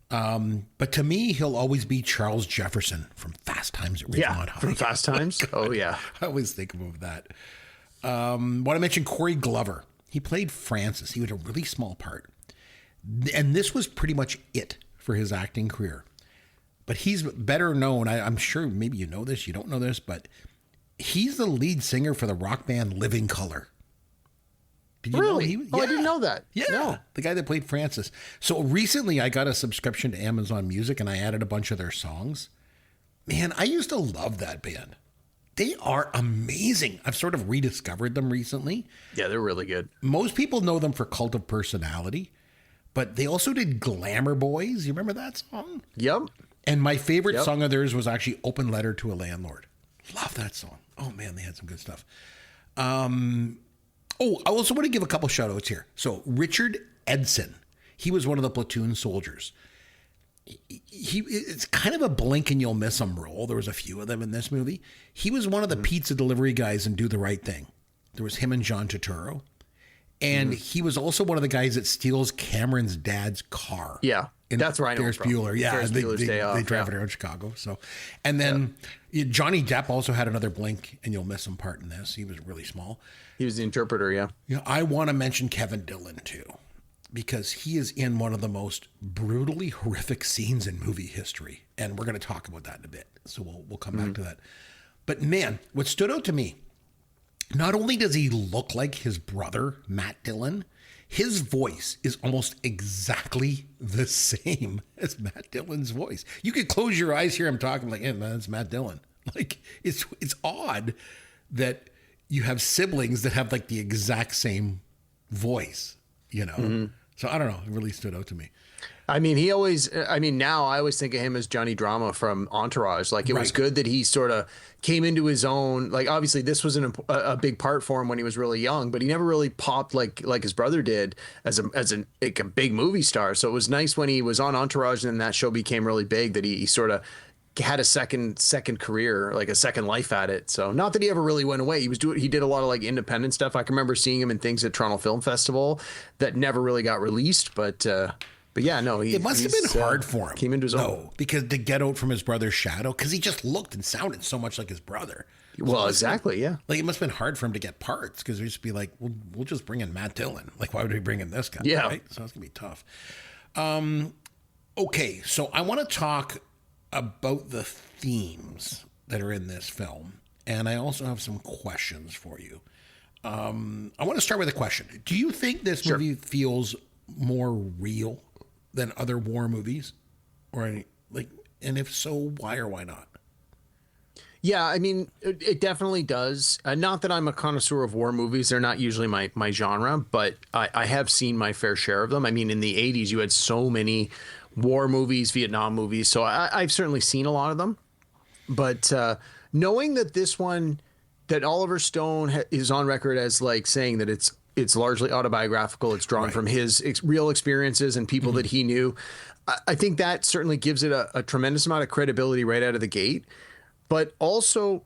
But to me, he'll always be Charles Jefferson from Fast Times at Ridgemont High. From Fast Times. Oh yeah, I always think of that. Want to mention Corey Glover. He played Francis. He had a really small part, and this was pretty much it for his acting career. But he's better known. I'm sure maybe you know this, you don't know this, but he's the lead singer for the rock band Living Colour. Did you really? know I didn't know that. Yeah, no. The guy that played Francis. So recently I got a subscription to Amazon Music and I added a bunch of their songs. Man, I used to love that band. They are amazing. I've sort of rediscovered them recently. Yeah, they're really good. Most people know them for Cult of Personality, but they also did Glamour Boys. You remember that song? Yep. And my favorite song of theirs was actually Open Letter to a Landlord. Love that song. Oh, man, they had some good stuff. I also want to give a couple shout outs here. So Richard Edson, he was one of the Platoon soldiers. It's kind of a blink and you'll miss him role. There was a few of them in this movie. He was one of the pizza delivery guys in Do the Right Thing. There was him and John Turturro. And he was also one of the guys that steals Cameron's dad's car. Yeah. That's right. Ferris Bueller. Yeah. Ferris Bueller's Day Off. They drive it around Chicago. So, and then Johnny Depp also had another blink and you'll miss him part in this. He was really small. He was the interpreter. Yeah. Yeah. I want to mention Kevin Dillon too, because he is in one of the most brutally horrific scenes in movie history. And we're going to talk about that in a bit. So we'll come back to that. But man, what stood out to me, not only does he look like his brother, Matt Dillon, his voice is almost exactly the same as Matt Dillon's voice. You could close your eyes, hear him talking like, hey, man, it's Matt Dillon. Like, it's odd that you have siblings that have like the exact same voice, you know? So I don't know. It really stood out to me. I mean, now I always think of him as Johnny Drama from Entourage. Like, it was good that he sort of came into his own. Like, obviously, this was a big part for him when he was really young, but he never really popped like his brother did as a big movie star. So it was nice when he was on Entourage and then that show became really big that he sort of had a second career, like a second life at it. So not that he ever really went away. He did a lot of like independent stuff. I can remember seeing him in things at Toronto Film Festival that never really got released, but yeah, no, it must have been hard for him. Came into his own. Because to get out from his brother's shadow, because he just looked and sounded so much like his brother. Well, exactly, yeah. Like, it must have been hard for him to get parts, because he'd just be like, we'll just bring in Matt Dillon. Like, why would we bring in this guy? Yeah. Right? So it's going to be tough. Okay, so I want to talk about the themes that are in this film, and I also have some questions for you. I want to start with a question. Do you think this movie feels more real than other war movies, and if so, why or why not? Yeah, I mean, it definitely does. Not that I'm a connoisseur of war movies. They're not usually my genre, but I have seen my fair share of them. I mean, in the 80s, you had so many war movies, Vietnam movies. So I've certainly seen a lot of them. But knowing that this one, that Oliver Stone is on record as like saying that it's largely autobiographical. It's drawn from his real experiences and people that he knew. I think that certainly gives it a tremendous amount of credibility right out of the gate. But also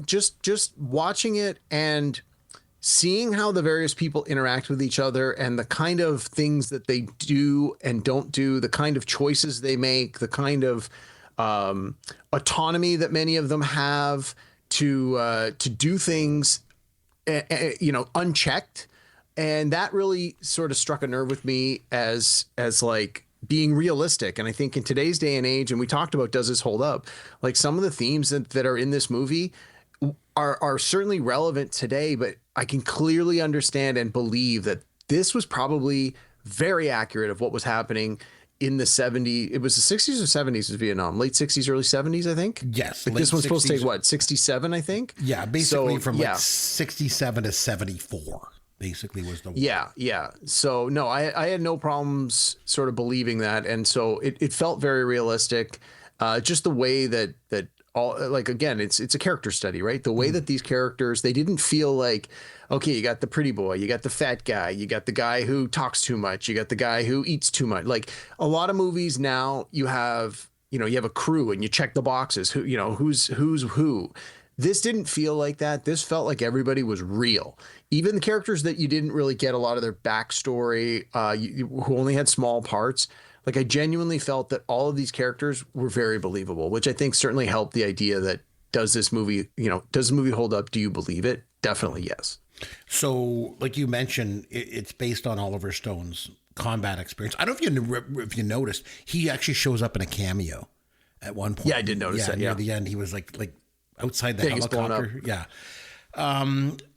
just watching it and seeing how the various people interact with each other and the kind of things that they do and don't do, the kind of choices they make, the kind of autonomy that many of them have to do things, unchecked. And that really sort of struck a nerve with me as like being realistic. And I think in today's day and age, and we talked about, does this hold up? Like, some of the themes that are in this movie are certainly relevant today, but I can clearly understand and believe that this was probably very accurate of what was happening in the 70s. It was the 60s or 70s was Vietnam, late 60s, early 70s, I think. Yes. Like, this one's supposed to take what, 67, I think? Yeah, basically from 67 to 74. Basically was the war. Yeah. So no, I had no problems sort of believing that, and so it felt very realistic. Just the way that all, like, again, it's a character study, right? The way that these characters, they didn't feel like, okay, you got the pretty boy, you got the fat guy, you got the guy who talks too much, you got the guy who eats too much. Like a lot of movies now, you have a crew and you check the boxes, who's who. This didn't feel like that. This felt like everybody was real. Even the characters that you didn't really get a lot of their backstory, who only had small parts. Like, I genuinely felt that all of these characters were very believable, which I think certainly helped the idea that does this movie hold up? Do you believe it? Definitely yes. So, like you mentioned, it's based on Oliver Stone's combat experience. I don't know if you noticed, he actually shows up in a cameo at one point. Yeah, I did notice that. Near the end, he was like outside the helicopter. Yeah.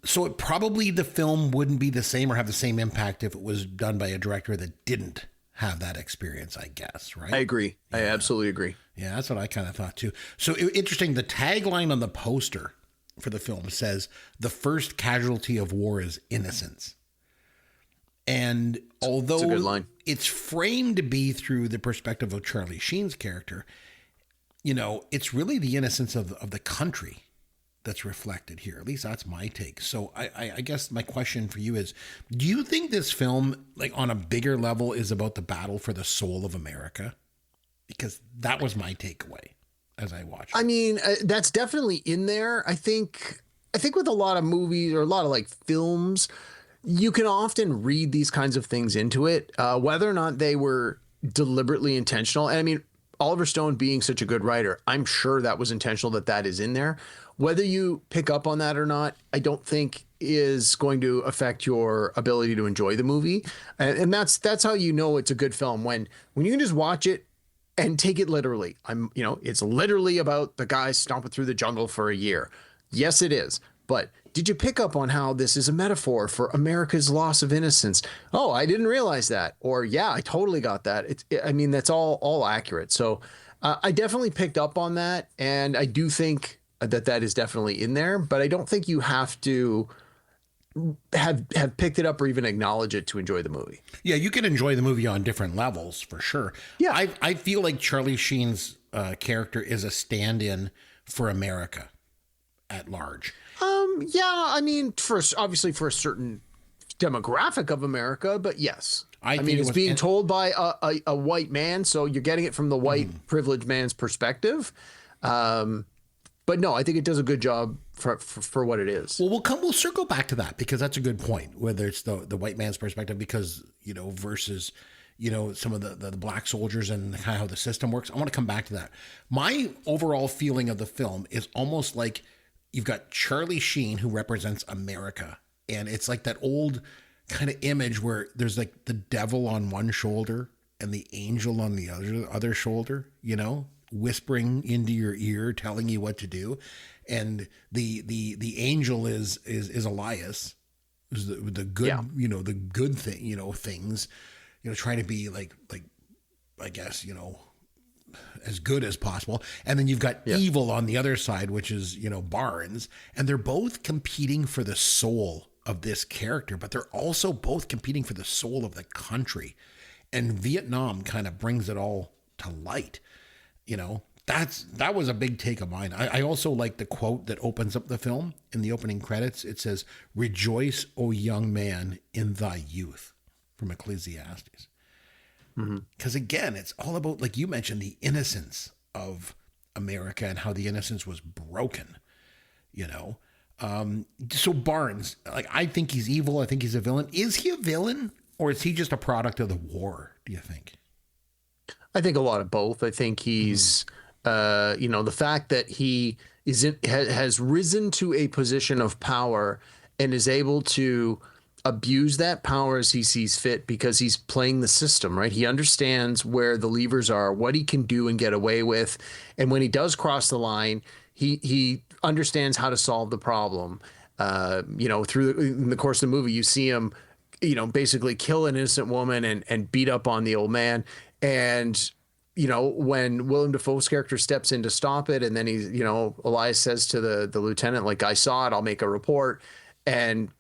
So it probably the film wouldn't be the same or have the same impact if it was done by a director that didn't have that experience, I guess, right? I agree. Yeah. I absolutely agree. Yeah, that's what I kind of thought too. So interesting. The tagline on the poster for the film says, "The first casualty of war is innocence." And although it's a good line. It's framed to be through the perspective of Charlie Sheen's character, it's really the innocence of the country that's reflected here. At least that's my take. So I guess my question for you is, do you think this film, like on a bigger level, is about the battle for the soul of America? Because that was my takeaway as I watched. I mean, that's definitely in there. I think with a lot of movies or a lot of like films, you can often read these kinds of things into it, whether or not they were deliberately intentional. And I mean, Oliver Stone being such a good writer, I'm sure that was intentional, that is in there. Whether you pick up on that or not, I don't think is going to affect your ability to enjoy the movie. And that's how you know it's a good film, when you can just watch it and take it literally. It's literally about the guy stomping through the jungle for a year. Yes, it is. But did you pick up on how this is a metaphor for America's loss of innocence? Oh, I didn't realize that. Or, yeah, I totally got that. That's all accurate. So I definitely picked up on that. And I do think that is definitely in there. But I don't think you have to have picked it up or even acknowledge it to enjoy the movie. Yeah, you can enjoy the movie on different levels for sure. Yeah. I feel like Charlie Sheen's character is a stand-in for America at large. Yeah, I mean, obviously for a certain demographic of America, but yes. I mean, it's being told by a white man, so you're getting it from the white privileged man's perspective. But no, I think it does a good job for what it is. Well, we'll circle back to that, because that's a good point, whether it's the white man's perspective, because, versus, some of the black soldiers and kind of how the system works. I want to come back to that. My overall feeling of the film is almost like you've got Charlie Sheen, who represents America. And it's like that old kind of image where there's like the devil on one shoulder and the angel on the other shoulder, whispering into your ear, telling you what to do. And the angel is Elias, who's the good, the good thing, things, trying to be like, I guess, as good as possible. And then you've got evil on the other side, which is, Barnes, and they're both competing for the soul of this character, but they're also both competing for the soul of the country. And Vietnam kind of brings it all to light. That was a big take of mine. I also like the quote that opens up the film in the opening credits. It says, "Rejoice, O young man, in thy youth," from Ecclesiastes. Because again, it's all about, like you mentioned, the innocence of America and how the innocence was broken, So Barnes, I think he's evil. I think he's a villain. Is he a villain, or is he just a product of the war, do you think? I think a lot of both. I think he's, the fact that he has risen to a position of power and is able to abuse that power as he sees fit, because he's playing the system, right? He understands where the levers are, what he can do and get away with. And when he does cross the line, he understands how to solve the problem. In the course of the movie, you see him, basically kill an innocent woman and beat up on the old man. And, when Willem Dafoe's character steps in to stop it, and then Elias says to the lieutenant, like, "I saw it, I'll make a report." And,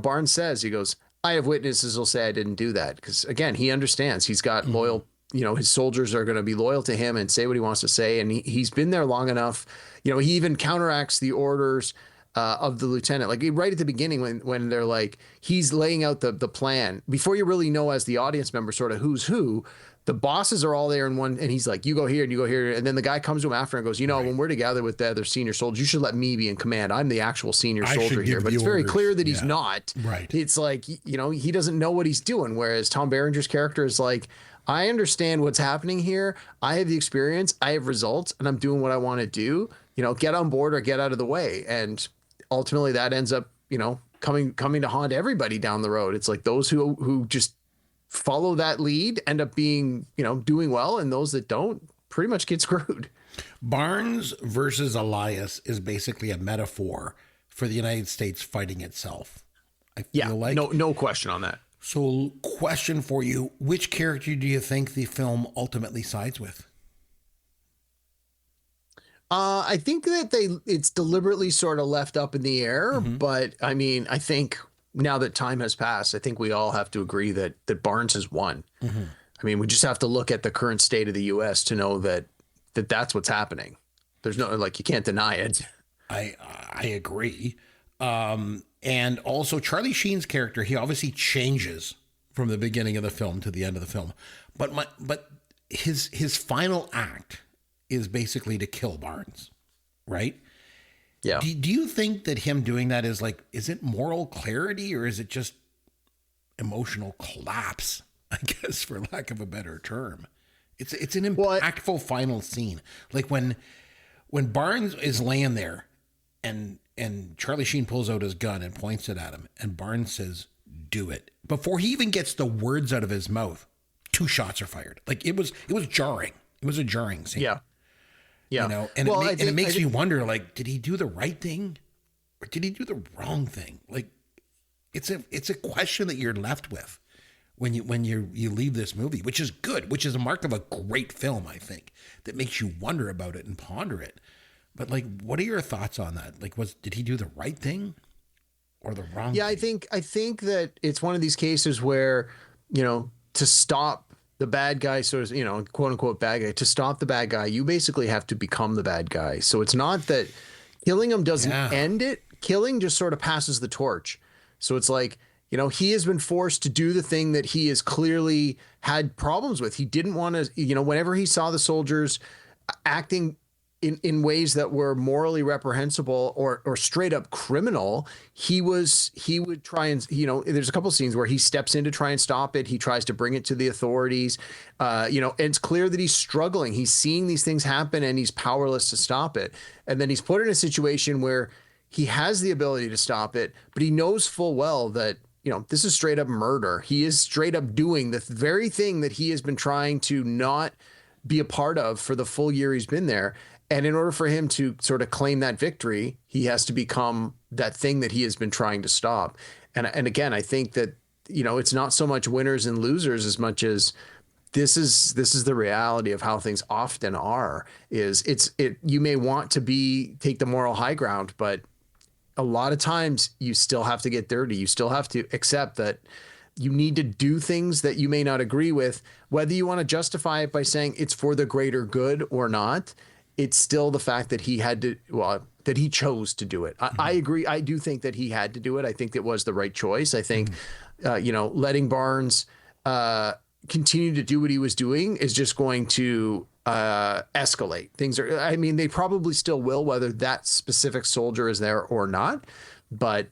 Barnes says, he goes, "I have witnesses who'll say I didn't do that." Because again, he understands, he's got loyal his soldiers are going to be loyal to him and say what he wants to say. And he's been there long enough. He even counteracts the orders of the lieutenant. Like right at the beginning when they're like, he's laying out the plan before you really know as the audience member sort of who's who. The bosses are all there in one, and he's like, you go here and you go here. And then the guy comes to him after and goes, when we're together with the other senior soldiers, you should let me be in command. I'm the actual senior soldier here. But it's very clear that he's not. Right. It's like, he doesn't know what he's doing. Whereas Tom Berenger's character is like, I understand what's happening here. I have the experience. I have results, and I'm doing what I want to do. Get on board or get out of the way. And ultimately that ends up, coming to haunt everybody down the road. It's like those who just follow that lead end up being, doing well, and those that don't pretty much get screwed. Barnes versus Elias is basically a metaphor for the United States fighting itself. I feel like no question on that. So, question for you: which character do you think the film ultimately sides with? I think that it's deliberately sort of left up in the air, but I mean, I think now that time has passed, I think we all have to agree that Barnes has won. I mean, we just have to look at the current state of the U.S. to know that that's what's happening. There's no, you can't deny it. I agree. And also Charlie Sheen's character, he obviously changes from the beginning of the film to the end of the film, but his final act is basically to kill Barnes, right? Yeah. Do you think that him doing that is it moral clarity, or is it just emotional collapse? I guess, for lack of a better term, it's an impactful final scene. Like when Barnes is laying there, and Charlie Sheen pulls out his gun and points it at him, and Barnes says, "Do it." Before he even gets the words out of his mouth, 2 shots are fired. Like it was jarring. It was a jarring scene. Yeah. Yeah. And it makes you wonder, did he do the right thing or did he do the wrong thing? Like it's a question that you're left with when you leave this movie, which is good, which is a mark of a great film, I think, that makes you wonder about it and ponder it. But what are your thoughts on that? Did he do the right thing or the wrong thing? I think that it's one of these cases where, to stop the bad guy, sort of, quote unquote bad guy, to stop the bad guy, you basically have to become the bad guy. So it's not that killing him doesn't end it. Killing just sort of passes the torch. So it's like, he has been forced to do the thing that he has clearly had problems with. He didn't want to, whenever he saw the soldiers acting in ways that were morally reprehensible or straight up criminal, he would try and, there's a couple of scenes where he steps in to try and stop it. He tries to bring it to the authorities, and it's clear that he's struggling. He's seeing these things happen and he's powerless to stop it. And then he's put in a situation where he has the ability to stop it, but he knows full well that, this is straight up murder. He is straight up doing the very thing that he has been trying to not be a part of for the full year he's been there. And in order for him to sort of claim that victory, he has to become that thing that he has been trying to stop. And again, I think that, it's not so much winners and losers as much as this is the reality of how things often are. You may want to take the moral high ground, but a lot of times you still have to get dirty. You still have to accept that you need to do things that you may not agree with, whether you want to justify it by saying it's for the greater good or not. It's still the fact that that he chose to do it. I agree. I do think that he had to do it. I think it was the right choice. I think, letting Barnes continue to do what he was doing is just going to escalate. They probably still will, whether that specific soldier is there or not. But,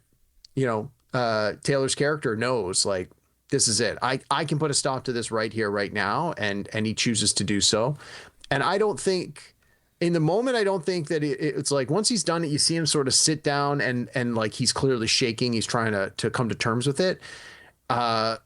Taylor's character knows, this is it. I can put a stop to this right here, right now. And he chooses to do so. And I don't think... in the moment, I don't think that it's like once he's done it, you see him sort of sit down and he's clearly shaking. He's trying to come to terms with it.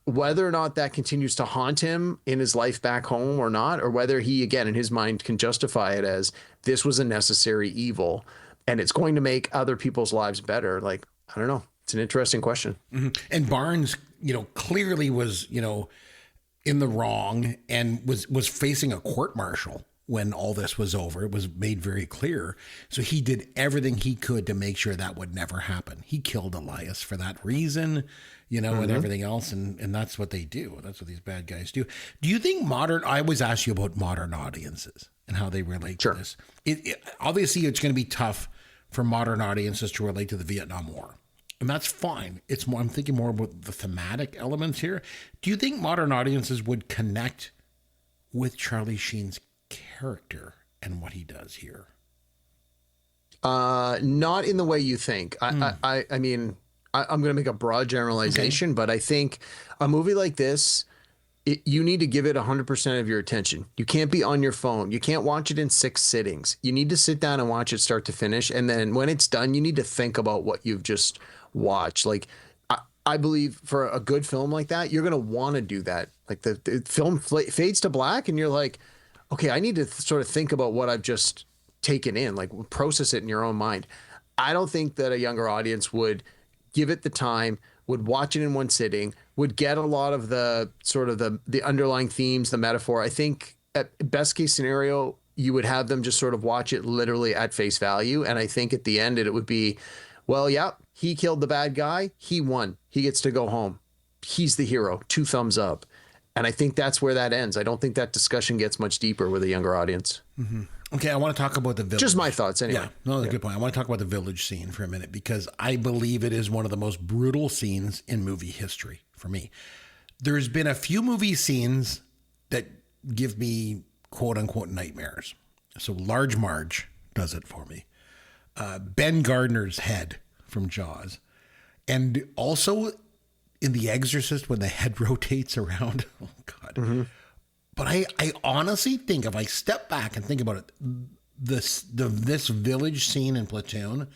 Whether or not that continues to haunt him in his life back home or not, or whether he, again, in his mind can justify it as this was a necessary evil and it's going to make other people's lives better. I don't know. It's an interesting question. Mm-hmm. And Barnes, clearly was, in the wrong and was facing a court-martial when all this was over. It was made very clear. So he did everything he could to make sure that would never happen. He killed Elias for that reason, and everything else. And that's what they do. That's what these bad guys do. Do you think I always ask you about modern audiences and how they relate to this. Obviously, it's going to be tough for modern audiences to relate to the Vietnam War. And that's fine. I'm thinking more about the thematic elements here. Do you think modern audiences would connect with Charlie Sheen's character and what he does here? Not in the way you think. I mean, I'm going to make a broad generalization, but I think a movie like this, you need to give it 100% of your attention. You can't be on your phone. You can't watch it in 6 sittings. You need to sit down and watch it start to finish. And then when it's done, you need to think about what you've just watched. Like, I believe for a good film like that, you're going to want to do that. Like the film fades to black and you're like, okay, I need to sort of think about what I've just taken in, like process it in your own mind. I don't think that a younger audience would give it the time, would watch it in one sitting, would get a lot of the sort of the underlying themes, the metaphor. I think at best case scenario, you would have them just sort of watch it literally at face value. And I think at the end, it would be, well, yeah, he killed the bad guy. He won. He gets to go home. He's the hero. 2 thumbs up. And I think that's where that ends. I don't think that discussion gets much deeper with a younger audience. Mm-hmm. Okay, I want to talk about the village. Just my thoughts, anyway. Yeah, no, that's a good point. I want to talk about the village scene for a minute because I believe it is one of the most brutal scenes in movie history for me. There's been a few movie scenes that give me quote-unquote nightmares. So Large Marge does it for me. Ben Gardner's head from Jaws. And also in The Exorcist when the head rotates around. Oh, God. Mm-hmm. But I honestly think if I step back and think about it, this village scene in Platoon,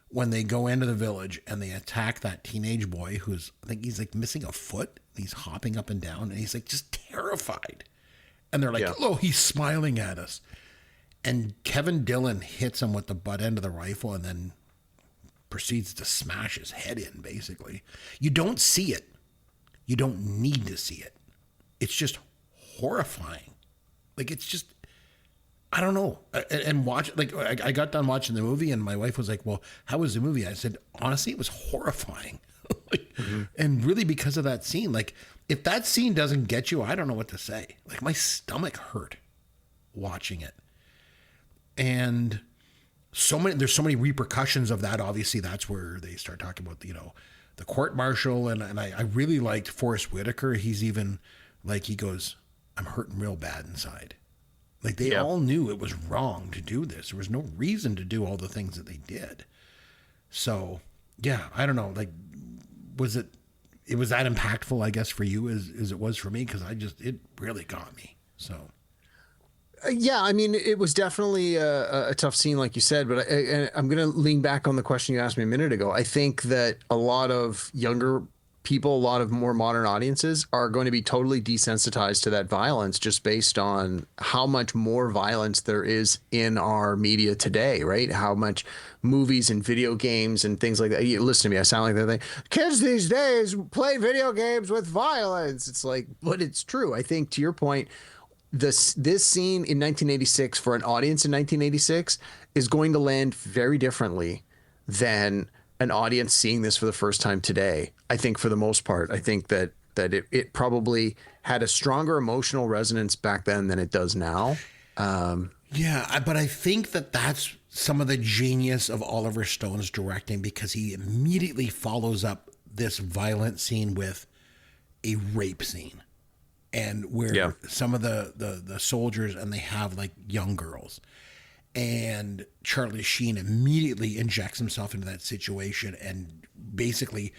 when they go into the village and they attack that teenage boy who's, I think he's like missing a foot. He's hopping up and down and he's like just terrified. And they're like, oh, he's smiling at us. And Kevin Dillon hits him with the butt end of the rifle and then proceeds to smash his head in, basically. You don't see it. You don't need to see it. It's just horrifying. Like, it's just, I don't know. And watch, like, I got done watching the movie and my wife was like, well, how was the movie? I said, honestly, it was horrifying. And really because of that scene, like, if that scene doesn't get you, I don't know what to say. Like, my stomach hurt watching it. And there's so many repercussions of that. Obviously, that's where they start talking about, the court martial. And I really liked Forrest Whitaker. He's even like, he goes, I'm hurting real bad inside. Like they all knew it was wrong to do this. There was no reason to do all the things that they did. So yeah, I don't know. Like, it was that impactful, I guess, for you as it was for me? Cause it really got me. So. Yeah, I mean, it was definitely a tough scene, like you said, but I'm going to lean back on the question you asked me a minute ago. I think that a lot of younger people, a lot of more modern audiences are going to be totally desensitized to that violence just based on how much more violence there is in our media today, right? How much movies and video games and things like that. You listen to me, I sound like that thing. Kids these days play video games with violence. It's like, but it's true. I think to your point, this scene in 1986 for an audience in 1986 is going to land very differently than an audience seeing this for the first time today. I think for the most part, I think that it probably had a stronger emotional resonance back then than it does now. Yeah, but I think that's some of the genius of Oliver Stone's directing, because he immediately follows up this violent scene with a rape scene. And where some of the soldiers, and they have like young girls, and Charlie Sheen immediately injects himself into that situation and basically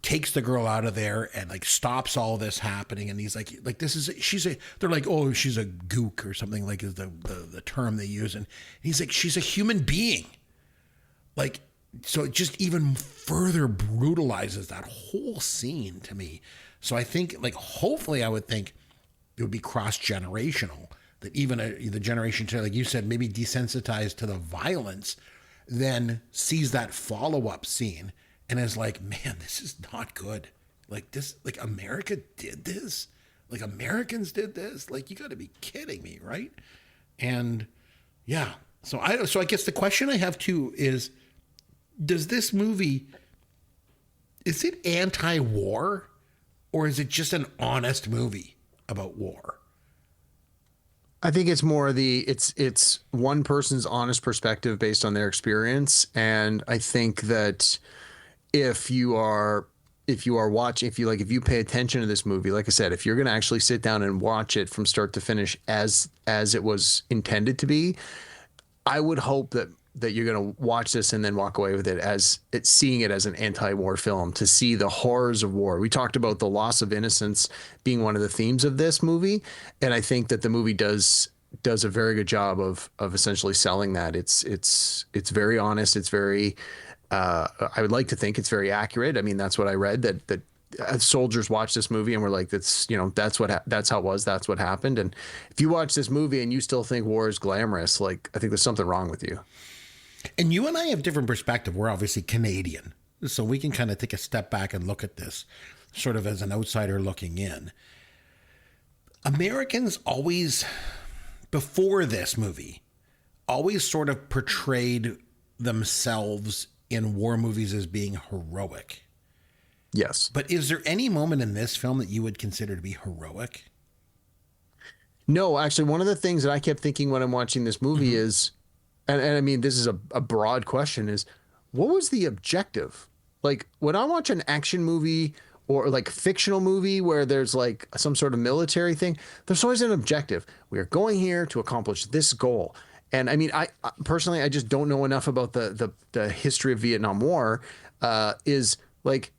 takes the girl out of there and like stops all this happening. And he's like they're like, oh, she's a gook or something, like is the term they use. And he's like, she's a human being. Like, so it just even further brutalizes that whole scene to me. So I think, like, hopefully I would think it would be cross-generational, that even the generation today, like you said, maybe desensitized to the violence, then sees that follow-up scene and is like, man, this is not good. Like this, like America did this? Like Americans did this? Like, you got to be kidding me, right? And yeah, so I guess the question I have too is, does this movie, is it anti-war or is it just an honest movie about war? I think it's more it's one person's honest perspective based on their experience. And I think that if you watching, if you pay attention to this movie, like I said, if you're going to actually sit down and watch it from start to finish as it was intended to be, I would hope that you're going to watch this and then walk away with it as seeing it as an anti-war film, to see the horrors of war. We talked about the loss of innocence being one of the themes of this movie. And I think that the movie does a very good job of essentially selling that. It's very honest. It's very, I would like to think it's very accurate. I mean, that's what I read, that soldiers watched this movie and were like, that's how it was. That's what happened. And if you watch this movie and you still think war is glamorous, like, I think there's something wrong with you. And you and I have different perspective. We're obviously Canadian, so we can kind of take a step back and look at this sort of as an outsider looking in. Americans always, before this movie, always sort of portrayed themselves in war movies as being heroic. Yes. But is there any moment in this film that you would consider to be heroic? No, actually, one of the things that I kept thinking when I'm watching this movie is, and I mean, this is a broad question, is what was the objective? Like, when I watch an action movie or like fictional movie where there's like some sort of military thing, there's always an objective. We are going here to accomplish this goal. And I mean, I personally, I just don't know enough about the history of Vietnam War. Is like,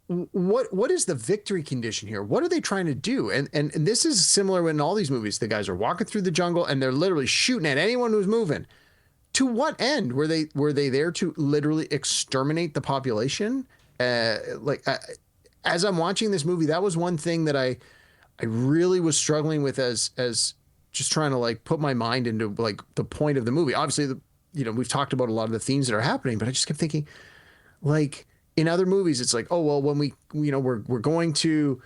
what is the victory condition here? What are they trying to do? And this is similar in all these movies. The guys are walking through the jungle and they're literally shooting at anyone who's moving. To what end? Were they there to literally exterminate the population? As I'm watching this movie, that was one thing that I really was struggling with as just trying to like put my mind into like the point of the movie. Obviously, we've talked about a lot of the themes that are happening, but I just kept thinking, like, in other movies, it's like, oh, well, when we're going to,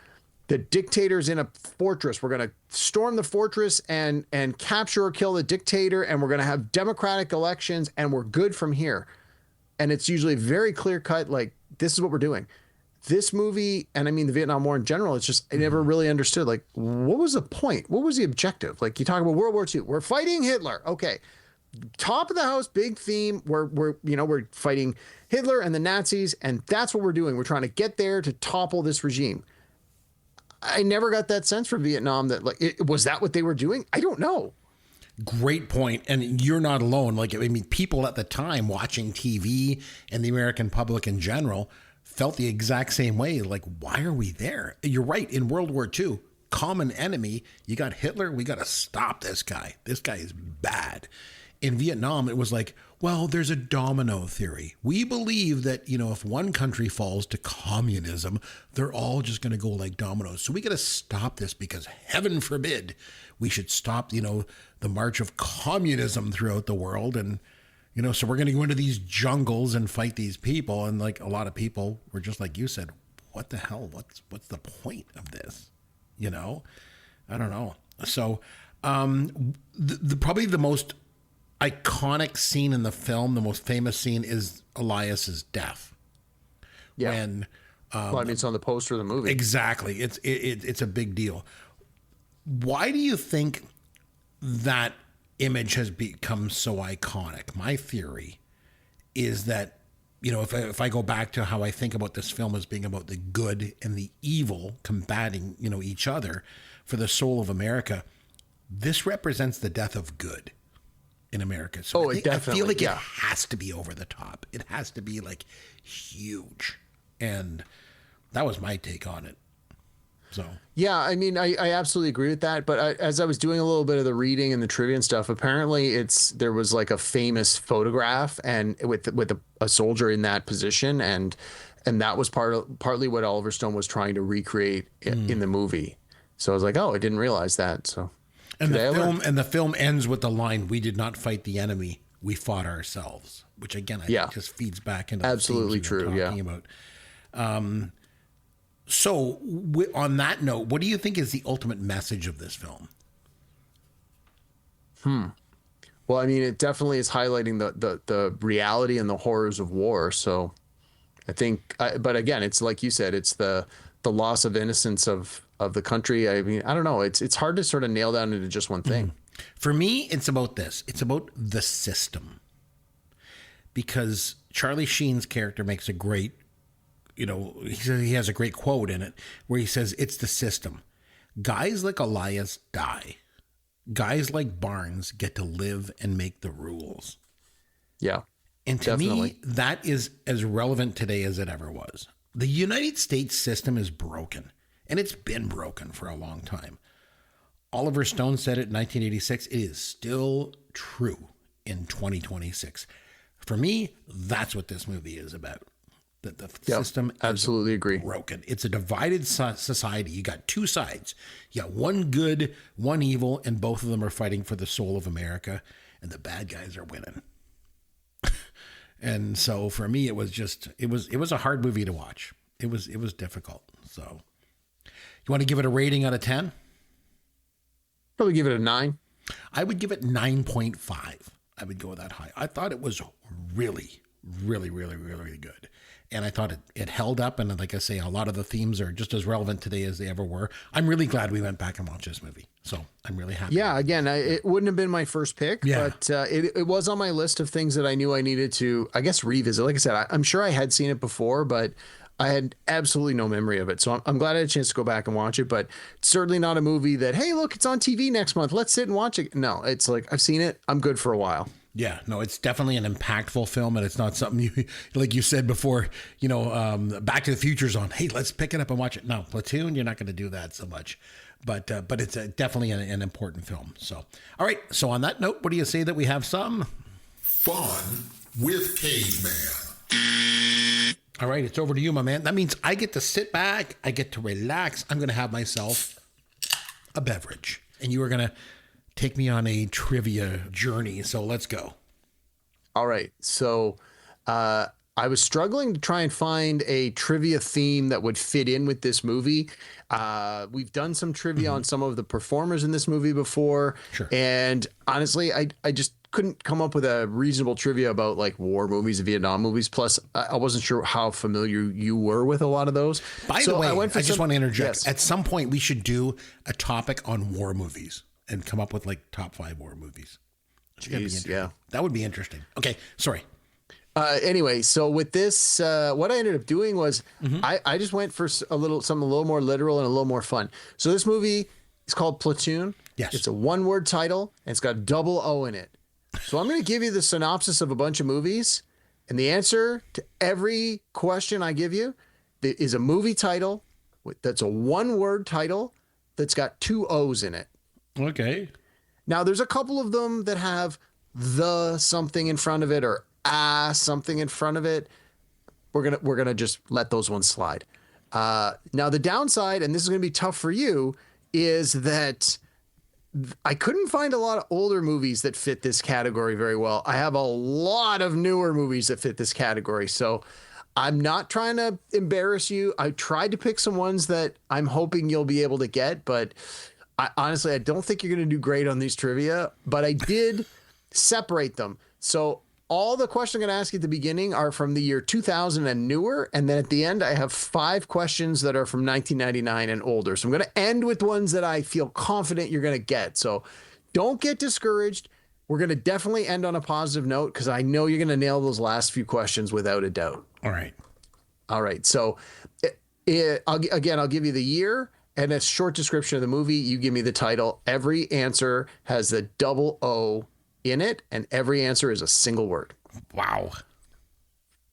the dictator's in a fortress, we're going to storm the fortress and capture or kill the dictator, and we're going to have democratic elections, and we're good from here. And it's usually very clear cut, like, this is what we're doing. This movie, and I mean the Vietnam War in general, it's just, I never really understood, like, what was the point? What was the objective? Like, you talk about World War II, we're fighting Hitler. Okay. Top of the house, big theme. We're fighting Hitler and the Nazis, and that's what we're doing. We're trying to get there to topple this regime. I never got that sense from Vietnam that, like, was that what they were doing? I don't know. Great point. And you're not alone. Like, I mean, people at the time watching TV and the American public in general felt the exact same way. Like, why are we there? You're right. In World War II, common enemy, you got Hitler. We got to stop this guy. This guy is bad. In Vietnam, it was like, well, there's a domino theory. We believe that, if one country falls to communism, they're all just going to go like dominoes. So we got to stop this because heaven forbid we should stop, the march of communism throughout the world. And, so we're going to go into these jungles and fight these people. And like a lot of people were just like you said, what the hell? What's the point of this? I don't know. So probably the most iconic scene in the film, the most famous scene, is Elias's death. Yeah. When, it's on the poster of the movie. Exactly. It's a big deal. Why do you think that image has become so iconic? My theory is that, if I go back to how I think about this film as being about the good and the evil combating, each other for the soul of America, this represents the death of good in America. So I feel like it has to be over the top. It has to be like huge. And that was my take on it. So, yeah, I mean, I absolutely agree with that. But as I was doing a little bit of the reading and the trivia and stuff, apparently there was like a famous photograph and with a soldier in that position. And that was partly what Oliver Stone was trying to recreate in the movie. So I was like, oh, I didn't realize that. So. And the film ends with the line, "We did not fight the enemy, we fought ourselves," which again I think just feeds back into absolutely the true. Talking about. So on that note, what do you think is the ultimate message of this film? Well, I mean, it definitely is highlighting the reality and the horrors of war. So I think, but again, it's like you said, it's the loss of innocence of the country. I mean, I don't know. It's hard to sort of nail down into just one thing. For me, it's about this. It's about the system. Because Charlie Sheen's character makes a great, he has a great quote in it where he says, it's the system. Guys like Elias die. Guys like Barnes get to live and make the rules. Yeah. And to definitely. me, that is as relevant today as it ever was. The United States system is broken, and it's been broken for a long time. Oliver Stone said it in 1986. It is still true in 2026. For me, that's what this movie is about. That the system absolutely agree. Broken. It's a divided society. You got two sides. You got one good, one evil, and both of them are fighting for the soul of America, and the bad guys are winning. And so for me, it was a hard movie to watch. It was difficult. So you want to give it a rating out of 10? Probably give it a 9. I would give it 9.5. I would go that high. I thought it was really, really, really, really good. And I thought it held up. And like I say, a lot of the themes are just as relevant today as they ever were. I'm really glad we went back and watched this movie. So I'm really happy. Yeah, again, it wouldn't have been my first pick, but it was on my list of things that I knew I needed to, I guess, revisit. Like I said, I'm sure I had seen it before, but I had absolutely no memory of it. So I'm glad I had a chance to go back and watch it, but it's certainly not a movie that, hey, look, it's on TV next month. Let's sit and watch it. No, it's like, I've seen it. I'm good for a while. Yeah, no, it's definitely an impactful film, and it's not something you, like you said before, Back to the Future's on. Hey, let's pick it up and watch it. No, Platoon, you're not going to do that so much, but it's definitely an important film. So, all right. So on that note, what do you say that we have some fun with Caveman? All right, it's over to you, my man. That means I get to sit back. I get to relax. I'm going to have myself a beverage, and you are going to take me on a trivia journey. So let's go. All right. So I was struggling to try and find a trivia theme that would fit in with this movie. We've done some trivia on some of the performers in this movie before. Sure. And honestly, I just couldn't come up with a reasonable trivia about like war movies, Vietnam movies. Plus, I wasn't sure how familiar you were with a lot of those. By the way, I just want to interject. Yes. At some point, we should do a topic on war movies and come up with like top 5 war movies. Jeez, yeah. That would be interesting. Okay, sorry. Anyway, so with this, what I ended up doing was I just went for something a little more literal and a little more fun. So this movie is called Platoon. Yes. It's a one-word title, and it's got a double O in it. So I'm going to give you the synopsis of a bunch of movies, and the answer to every question I give you is a movie title that's a one-word title that's got 2 O's in it. Okay. Now, there's a couple of them that have the something in front of it or something in front of it. We're gonna just let those ones slide. Now, the downside, and this is gonna be tough for you, is that I couldn't find a lot of older movies that fit this category very well. I have a lot of newer movies that fit this category. So I'm not trying to embarrass you. I tried to pick some ones that I'm hoping you'll be able to get, but honestly, I don't think you're going to do great on these trivia, but I did separate them. So all the questions I'm going to ask you at the beginning are from the year 2000 and newer. And then at the end, I have 5 questions that are from 1999 and older. So I'm going to end with ones that I feel confident you're going to get. So don't get discouraged. We're going to definitely end on a positive note because I know you're going to nail those last few questions without a doubt. All right. All right. So I'll give you the year and a short description of the movie. You give me the title. Every answer has the double O in it, and every answer is a single word. Wow.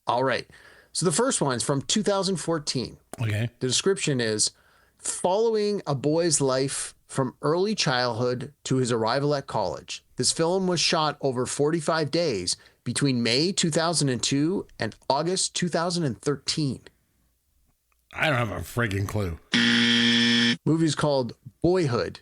All right. So the first one is from 2014. Okay. The description is following a boy's life from early childhood to his arrival at college. This film was shot over 45 days between May 2002 and August 2013. I don't have a friggin' clue. Movie's called Boyhood.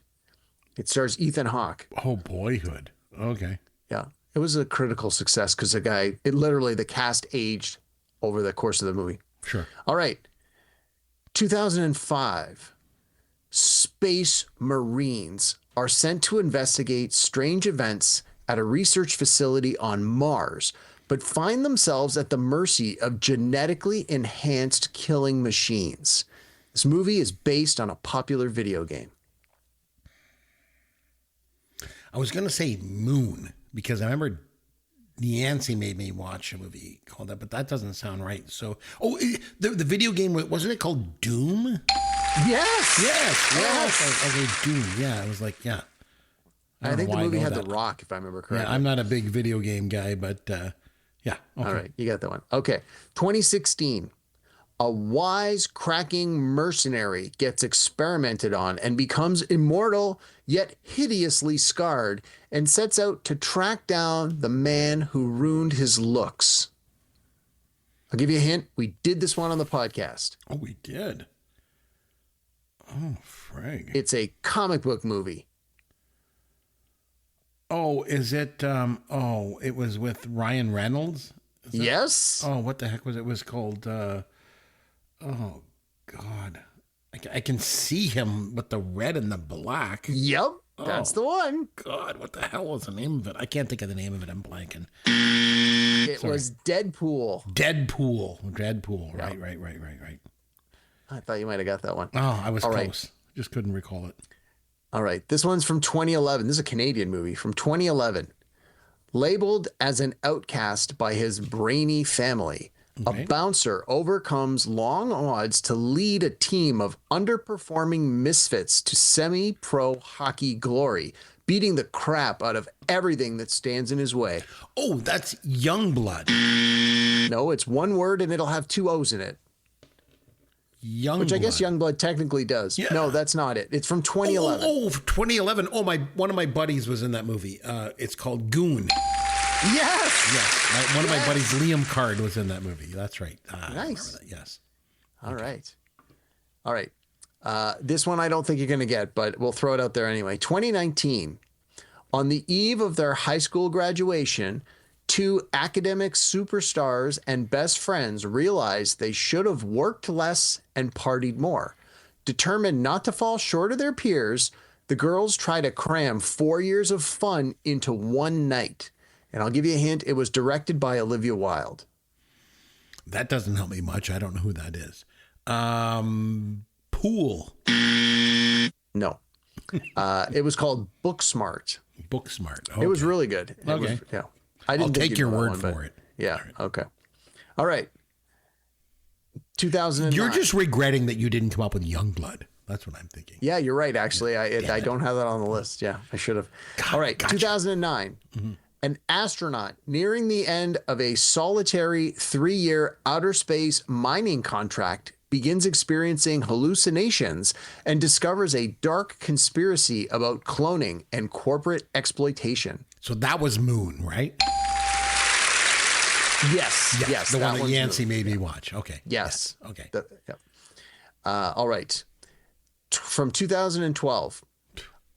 It stars Ethan Hawke. Oh, Boyhood. Okay. Yeah. It was a critical success because the cast aged over the course of the movie. Sure. All right. 2005. Space Marines are sent to investigate strange events at a research facility on Mars, but find themselves at the mercy of genetically enhanced killing machines. This movie is based on a popular video game. I was going to say Moon because I remember Nancy made me watch a movie called that, but that doesn't sound right. So, the video game, wasn't it called Doom? Yes. Okay, Doom. Yeah, I was like, yeah. I think the movie had The Rock, if I remember correctly. Yeah, I'm not a big video game guy, but yeah. Okay. All right, you got that one. Okay, 2016. A wise-cracking mercenary gets experimented on and becomes immortal, yet hideously scarred, and sets out to track down the man who ruined his looks. I'll give you a hint. We did this one on the podcast. Oh, we did? Oh, frig. It's a comic book movie. Oh, is it? It was with Ryan Reynolds? Yes. Oh, what the heck was it? It was called... oh, God. I can see him with the red and the black. Yep, that's the one. God, what the hell was the name of it? I can't think of the name of it. I'm blanking. It was Deadpool. Deadpool. Right. I thought you might have got that one. Oh, I was All close. Right. Just couldn't recall it. All right. This one's from 2011. This is a Canadian movie from 2011. Labeled as an outcast by his brainy family, a bouncer overcomes long odds to lead a team of underperforming misfits to semi-pro hockey glory, beating the crap out of everything that stands in his way. Oh, that's Youngblood. No, it's one word and it'll have two O's in it. Which I guess Youngblood technically does. Yeah. No, that's not it. It's from 2011. 2011. Oh, one of my buddies was in that movie. It's called Goon. Yes. One of my buddies, Liam Card, was in that movie. That's right. Nice. Yes. All right. This one I don't think you're going to get, but we'll throw it out there anyway. 2019. On the eve of their high school graduation, two academic superstars and best friends realized they should have worked less and partied more. Determined not to fall short of their peers, the girls try to cram 4 years of fun into one night. And I'll give you a hint. It was directed by Olivia Wilde. That doesn't help me much. I don't know who that is. Pool. No. It was called Booksmart. Booksmart. Okay. It was really good. Okay. I'll take your word for it. Yeah. Right. Okay. All right. 2009. You're just regretting that you didn't come up with Youngblood. That's what I'm thinking. Yeah, you're right. Actually, I don't have that on the list. Yeah, I should have. All right. Gotcha. 2009. Mm-hmm. An astronaut nearing the end of a solitary 3-year outer space mining contract begins experiencing hallucinations and discovers a dark conspiracy about cloning and corporate exploitation. So that was Moon, right? Yes. The one that Yancey made me watch. Okay. Yes. Okay. All right. From 2012,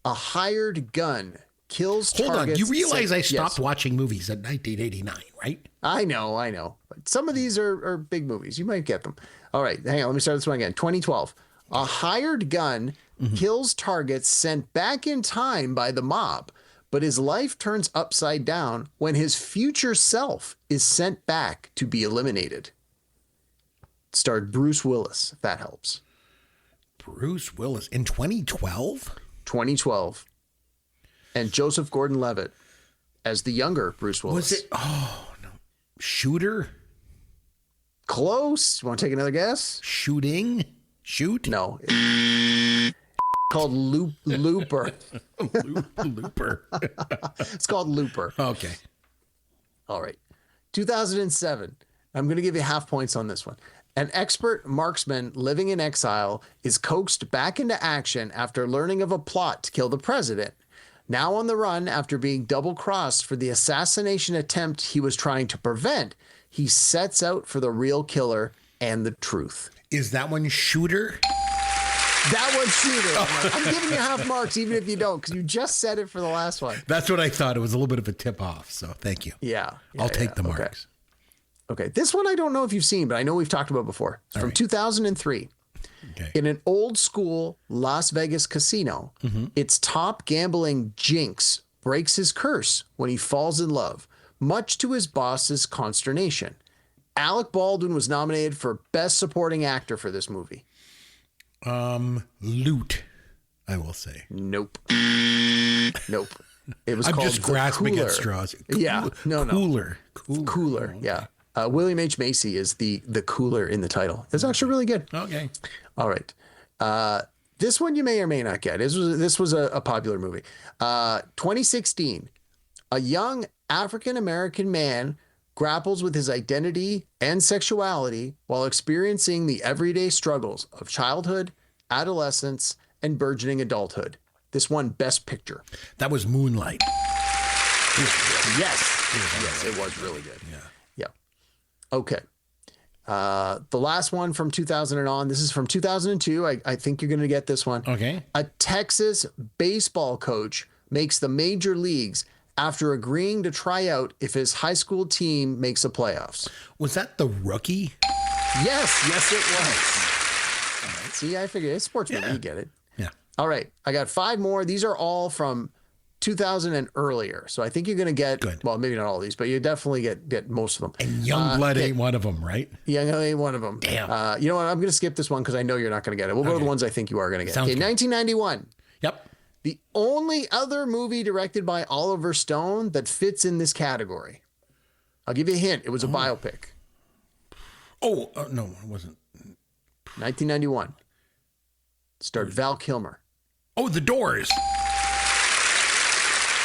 a hired gun kills targets. Hold on. You realize I stopped watching movies in 1989, right? I know. But some of these are big movies. You might get them. All right. Hang on. Let me start this one again. 2012. A hired gun kills targets sent back in time by the mob, but his life turns upside down when his future self is sent back to be eliminated. It starred Bruce Willis, if that helps. Bruce Willis in 2012? 2012. And Joseph Gordon-Levitt as the younger Bruce Willis. Was it? Oh, no. Shooter? Close. You want to take another guess? Shooting? Shoot? No. Called Looper. Looper. It's called Looper. Okay. All right. 2007. I'm going to give you half points on this one. An expert marksman living in exile is coaxed back into action after learning of a plot to kill the president. Now on the run after being double-crossed for the assassination attempt he was trying to prevent, he sets out for the real killer and the truth. Is that one Shooter? That one's Shooter. I'm giving you half marks even if you don't, because you just said it for the last one. That's what I thought. It was a little bit of a tip-off, so thank you. Yeah. I'll take the marks. Okay. This one I don't know if you've seen, but I know we've talked about before. It's from 2003. Okay. In an old school Las Vegas casino, its top gambling jinx breaks his curse when he falls in love, much to his boss's consternation. Alec Baldwin was nominated for Best Supporting Actor for this movie. Loot, I will say. Nope. Nope. It was I'm called just grasping Cooler. at straws. Yeah. No. Cooler. Cooler. Oh, okay. Yeah. William H. Macy is the cooler in the title. It's actually really good. Okay. All right. This one you may or may not get. This was a popular movie. 2016, a young African-American man grapples with his identity and sexuality while experiencing the everyday struggles of childhood, adolescence, and burgeoning adulthood. This won Best Picture. That was Moonlight. Yes, it was really good. Yeah. Okay. The last one from 2000 and on. This is from 2002. I think you're going to get this one. Okay. A Texas baseball coach makes the major leagues after agreeing to try out if his high school team makes the playoffs. Was that The Rookie? Yes, it was. All right. See, I figured it's sports movie. You get it. Yeah. All right. I got 5 more. These are all from 2000 and earlier. So I think you're going to get, well, maybe not all these, but you definitely get most of them. And Youngblood ain't one of them, right? Youngblood ain't one of them. Damn. You know what? I'm going to skip this one because I know you're not going to get it. We'll go to the ones I think you are going to get. Sounds Okay, good. 1991. Yep. The only other movie directed by Oliver Stone that fits in this category. I'll give you a hint. It was a biopic. Oh, no, it wasn't. 1991. Starred Val Kilmer. Oh, The Doors.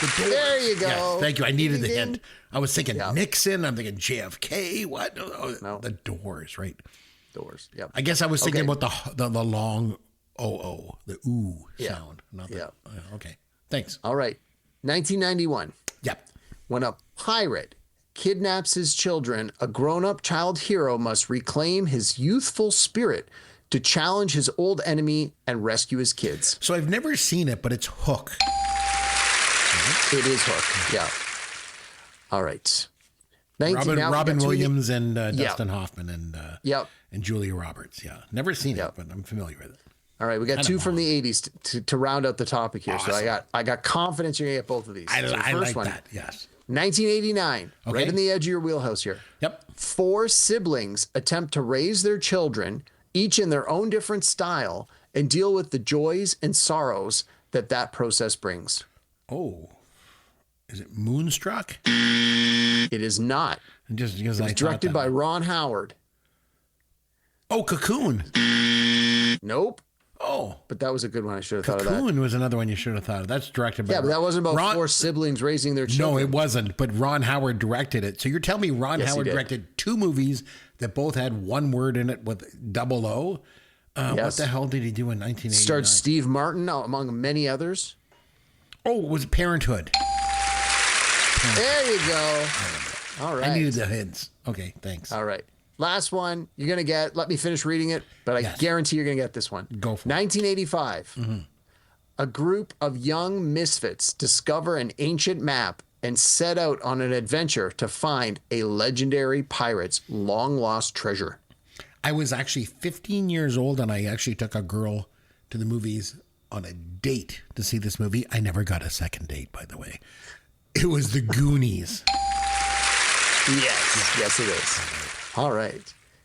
The Doors. There you go. Yes, thank you. I needed the Ding, hint. ding. I was thinking Nixon. I'm thinking JFK. What? No. The Doors, right? Doors. Yep. I guess I was thinking Okay. about the long the ooh Yeah. sound. Not the, Yeah. Okay. Thanks. All right. 1991. Yep. When a pirate kidnaps his children, a grown-up child hero must reclaim his youthful spirit to challenge his old enemy and rescue his kids. So I've never seen it, but it's Hook. It is Hook. Yeah. All right. Robin Williams and Yeah. Dustin Hoffman and Yep. and Julia Roberts. Yeah. Never seen it, but I'm familiar with it. All right, we got Kinda 2 from the 80s to round out the topic here. Awesome. So I got confidence you're going to get both of these. I So the like one, that. Yes. 1989, Okay. right in the edge of your wheelhouse here. Yep. 4 siblings attempt to raise their children, each in their own different style, and deal with the joys and sorrows that process brings. Oh, is it Moonstruck? It is not. Just because It was directed by Ron Howard. Oh, Cocoon. Nope. Oh, but that was a good one. I should have thought of that. Cocoon was another one you should have thought of. That's directed by. Yeah, but that wasn't about Ron, 4 siblings raising their children. No, it wasn't. But Ron Howard directed it. So you're telling me Ron Yes, he Howard did. directed 2 movies that both had one word in it with double O? What Yes. the hell did he do in 1989? Starred Steve Martin, among many others. Oh, it was Parenthood. There you go. All right. I needed the hints. Okay, thanks. All right. Last one you're going to get. Let me finish reading it, but I guarantee you're going to get this one. Go for it. 1985. Mm-hmm. A group of young misfits discover an ancient map and set out on an adventure to find a legendary pirate's long-lost treasure. I was actually 15 years old, and I actually took a girl to the movies on a date to see this movie. I never got a second date, by the way. It was The Goonies. Yes, it is. All right.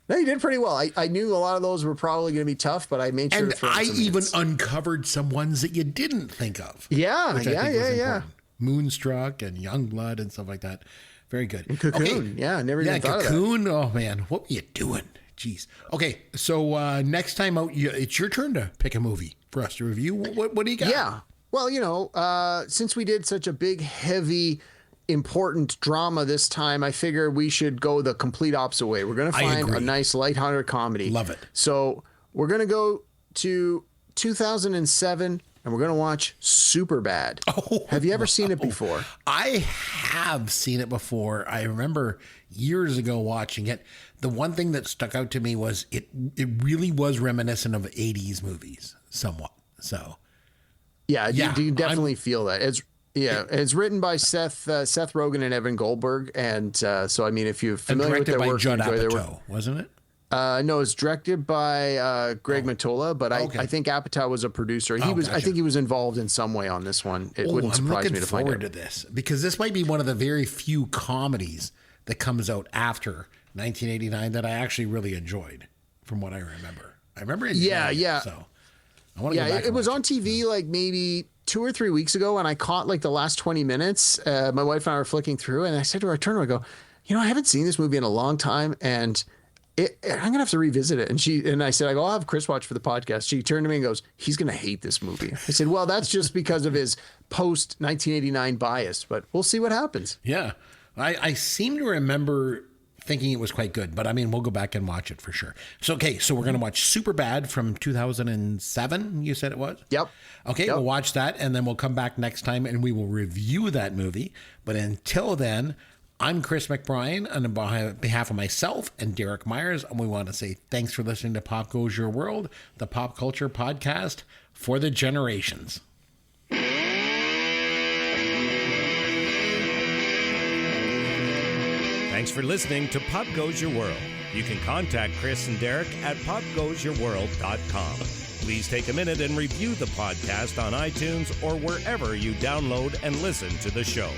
No, you did pretty well. I knew a lot of those were probably going to be tough, but I made sure And to throw in I some even hints. uncovered some ones that you didn't think of. Yeah, which I yeah, think was yeah, yeah. important. Moonstruck and Youngblood and stuff like that. Very good. And Cocoon. Yeah, I never even thought of that. Cocoon. Oh, man. What were you doing? Jeez. Okay, so next time out, it's your turn to pick a movie for us to review. What do you got? Yeah. Well, since we did such a big, heavy, important drama this time, I figured we should go the complete opposite way. We're going to find a nice, lighthearted comedy. Love it. So we're going to go to 2007, and we're going to watch Superbad. Oh, have you ever seen it before? I have seen it before. I remember years ago watching it. The one thing that stuck out to me was it really was reminiscent of 80s movies somewhat. So, Yeah, you definitely feel that. It's written by Seth Rogen and Evan Goldberg, and so I mean, if you're familiar with directed their by work, Judd you enjoy their work. Apatow, wasn't it? No, it's directed by Greg Mottola, but I think Apatow was a producer. He was. Gotcha. I think he was involved in some way on this one. It wouldn't surprise me to find out. I'm looking forward to this because this might be one of the very few comedies that comes out after 1989 that I actually really enjoyed, from what I remember. I remember it. Yeah. So I want to go back. It was on TV like maybe 2 or 3 weeks ago, and I caught like the last 20 minutes. My wife and I were flicking through, and I said to her, I turned to her, I go, I haven't seen this movie in a long time, and I'm gonna have to revisit it. And I said, I'll have Chris watch for the podcast. She turned to me and goes, he's gonna hate this movie. I said, well, that's just because of his post 1989 bias, but we'll see what happens. Yeah, I seem to remember thinking it was quite good, but I mean, we'll go back and watch it for sure. So we're gonna watch Superbad from 2007. You said it was? Yep. Okay, we'll watch that, and then we'll come back next time and we will review that movie. But until then, I'm Chris McBrien, and on behalf of myself and Derek Myers, and we want to say thanks for listening to Pop Goes Your World, the pop culture podcast for the generations. Thanks for listening to Pop Goes Your World. You can contact Chris and Derek at popgoesyourworld.com. Please take a minute and review the podcast on iTunes or wherever you download and listen to the show.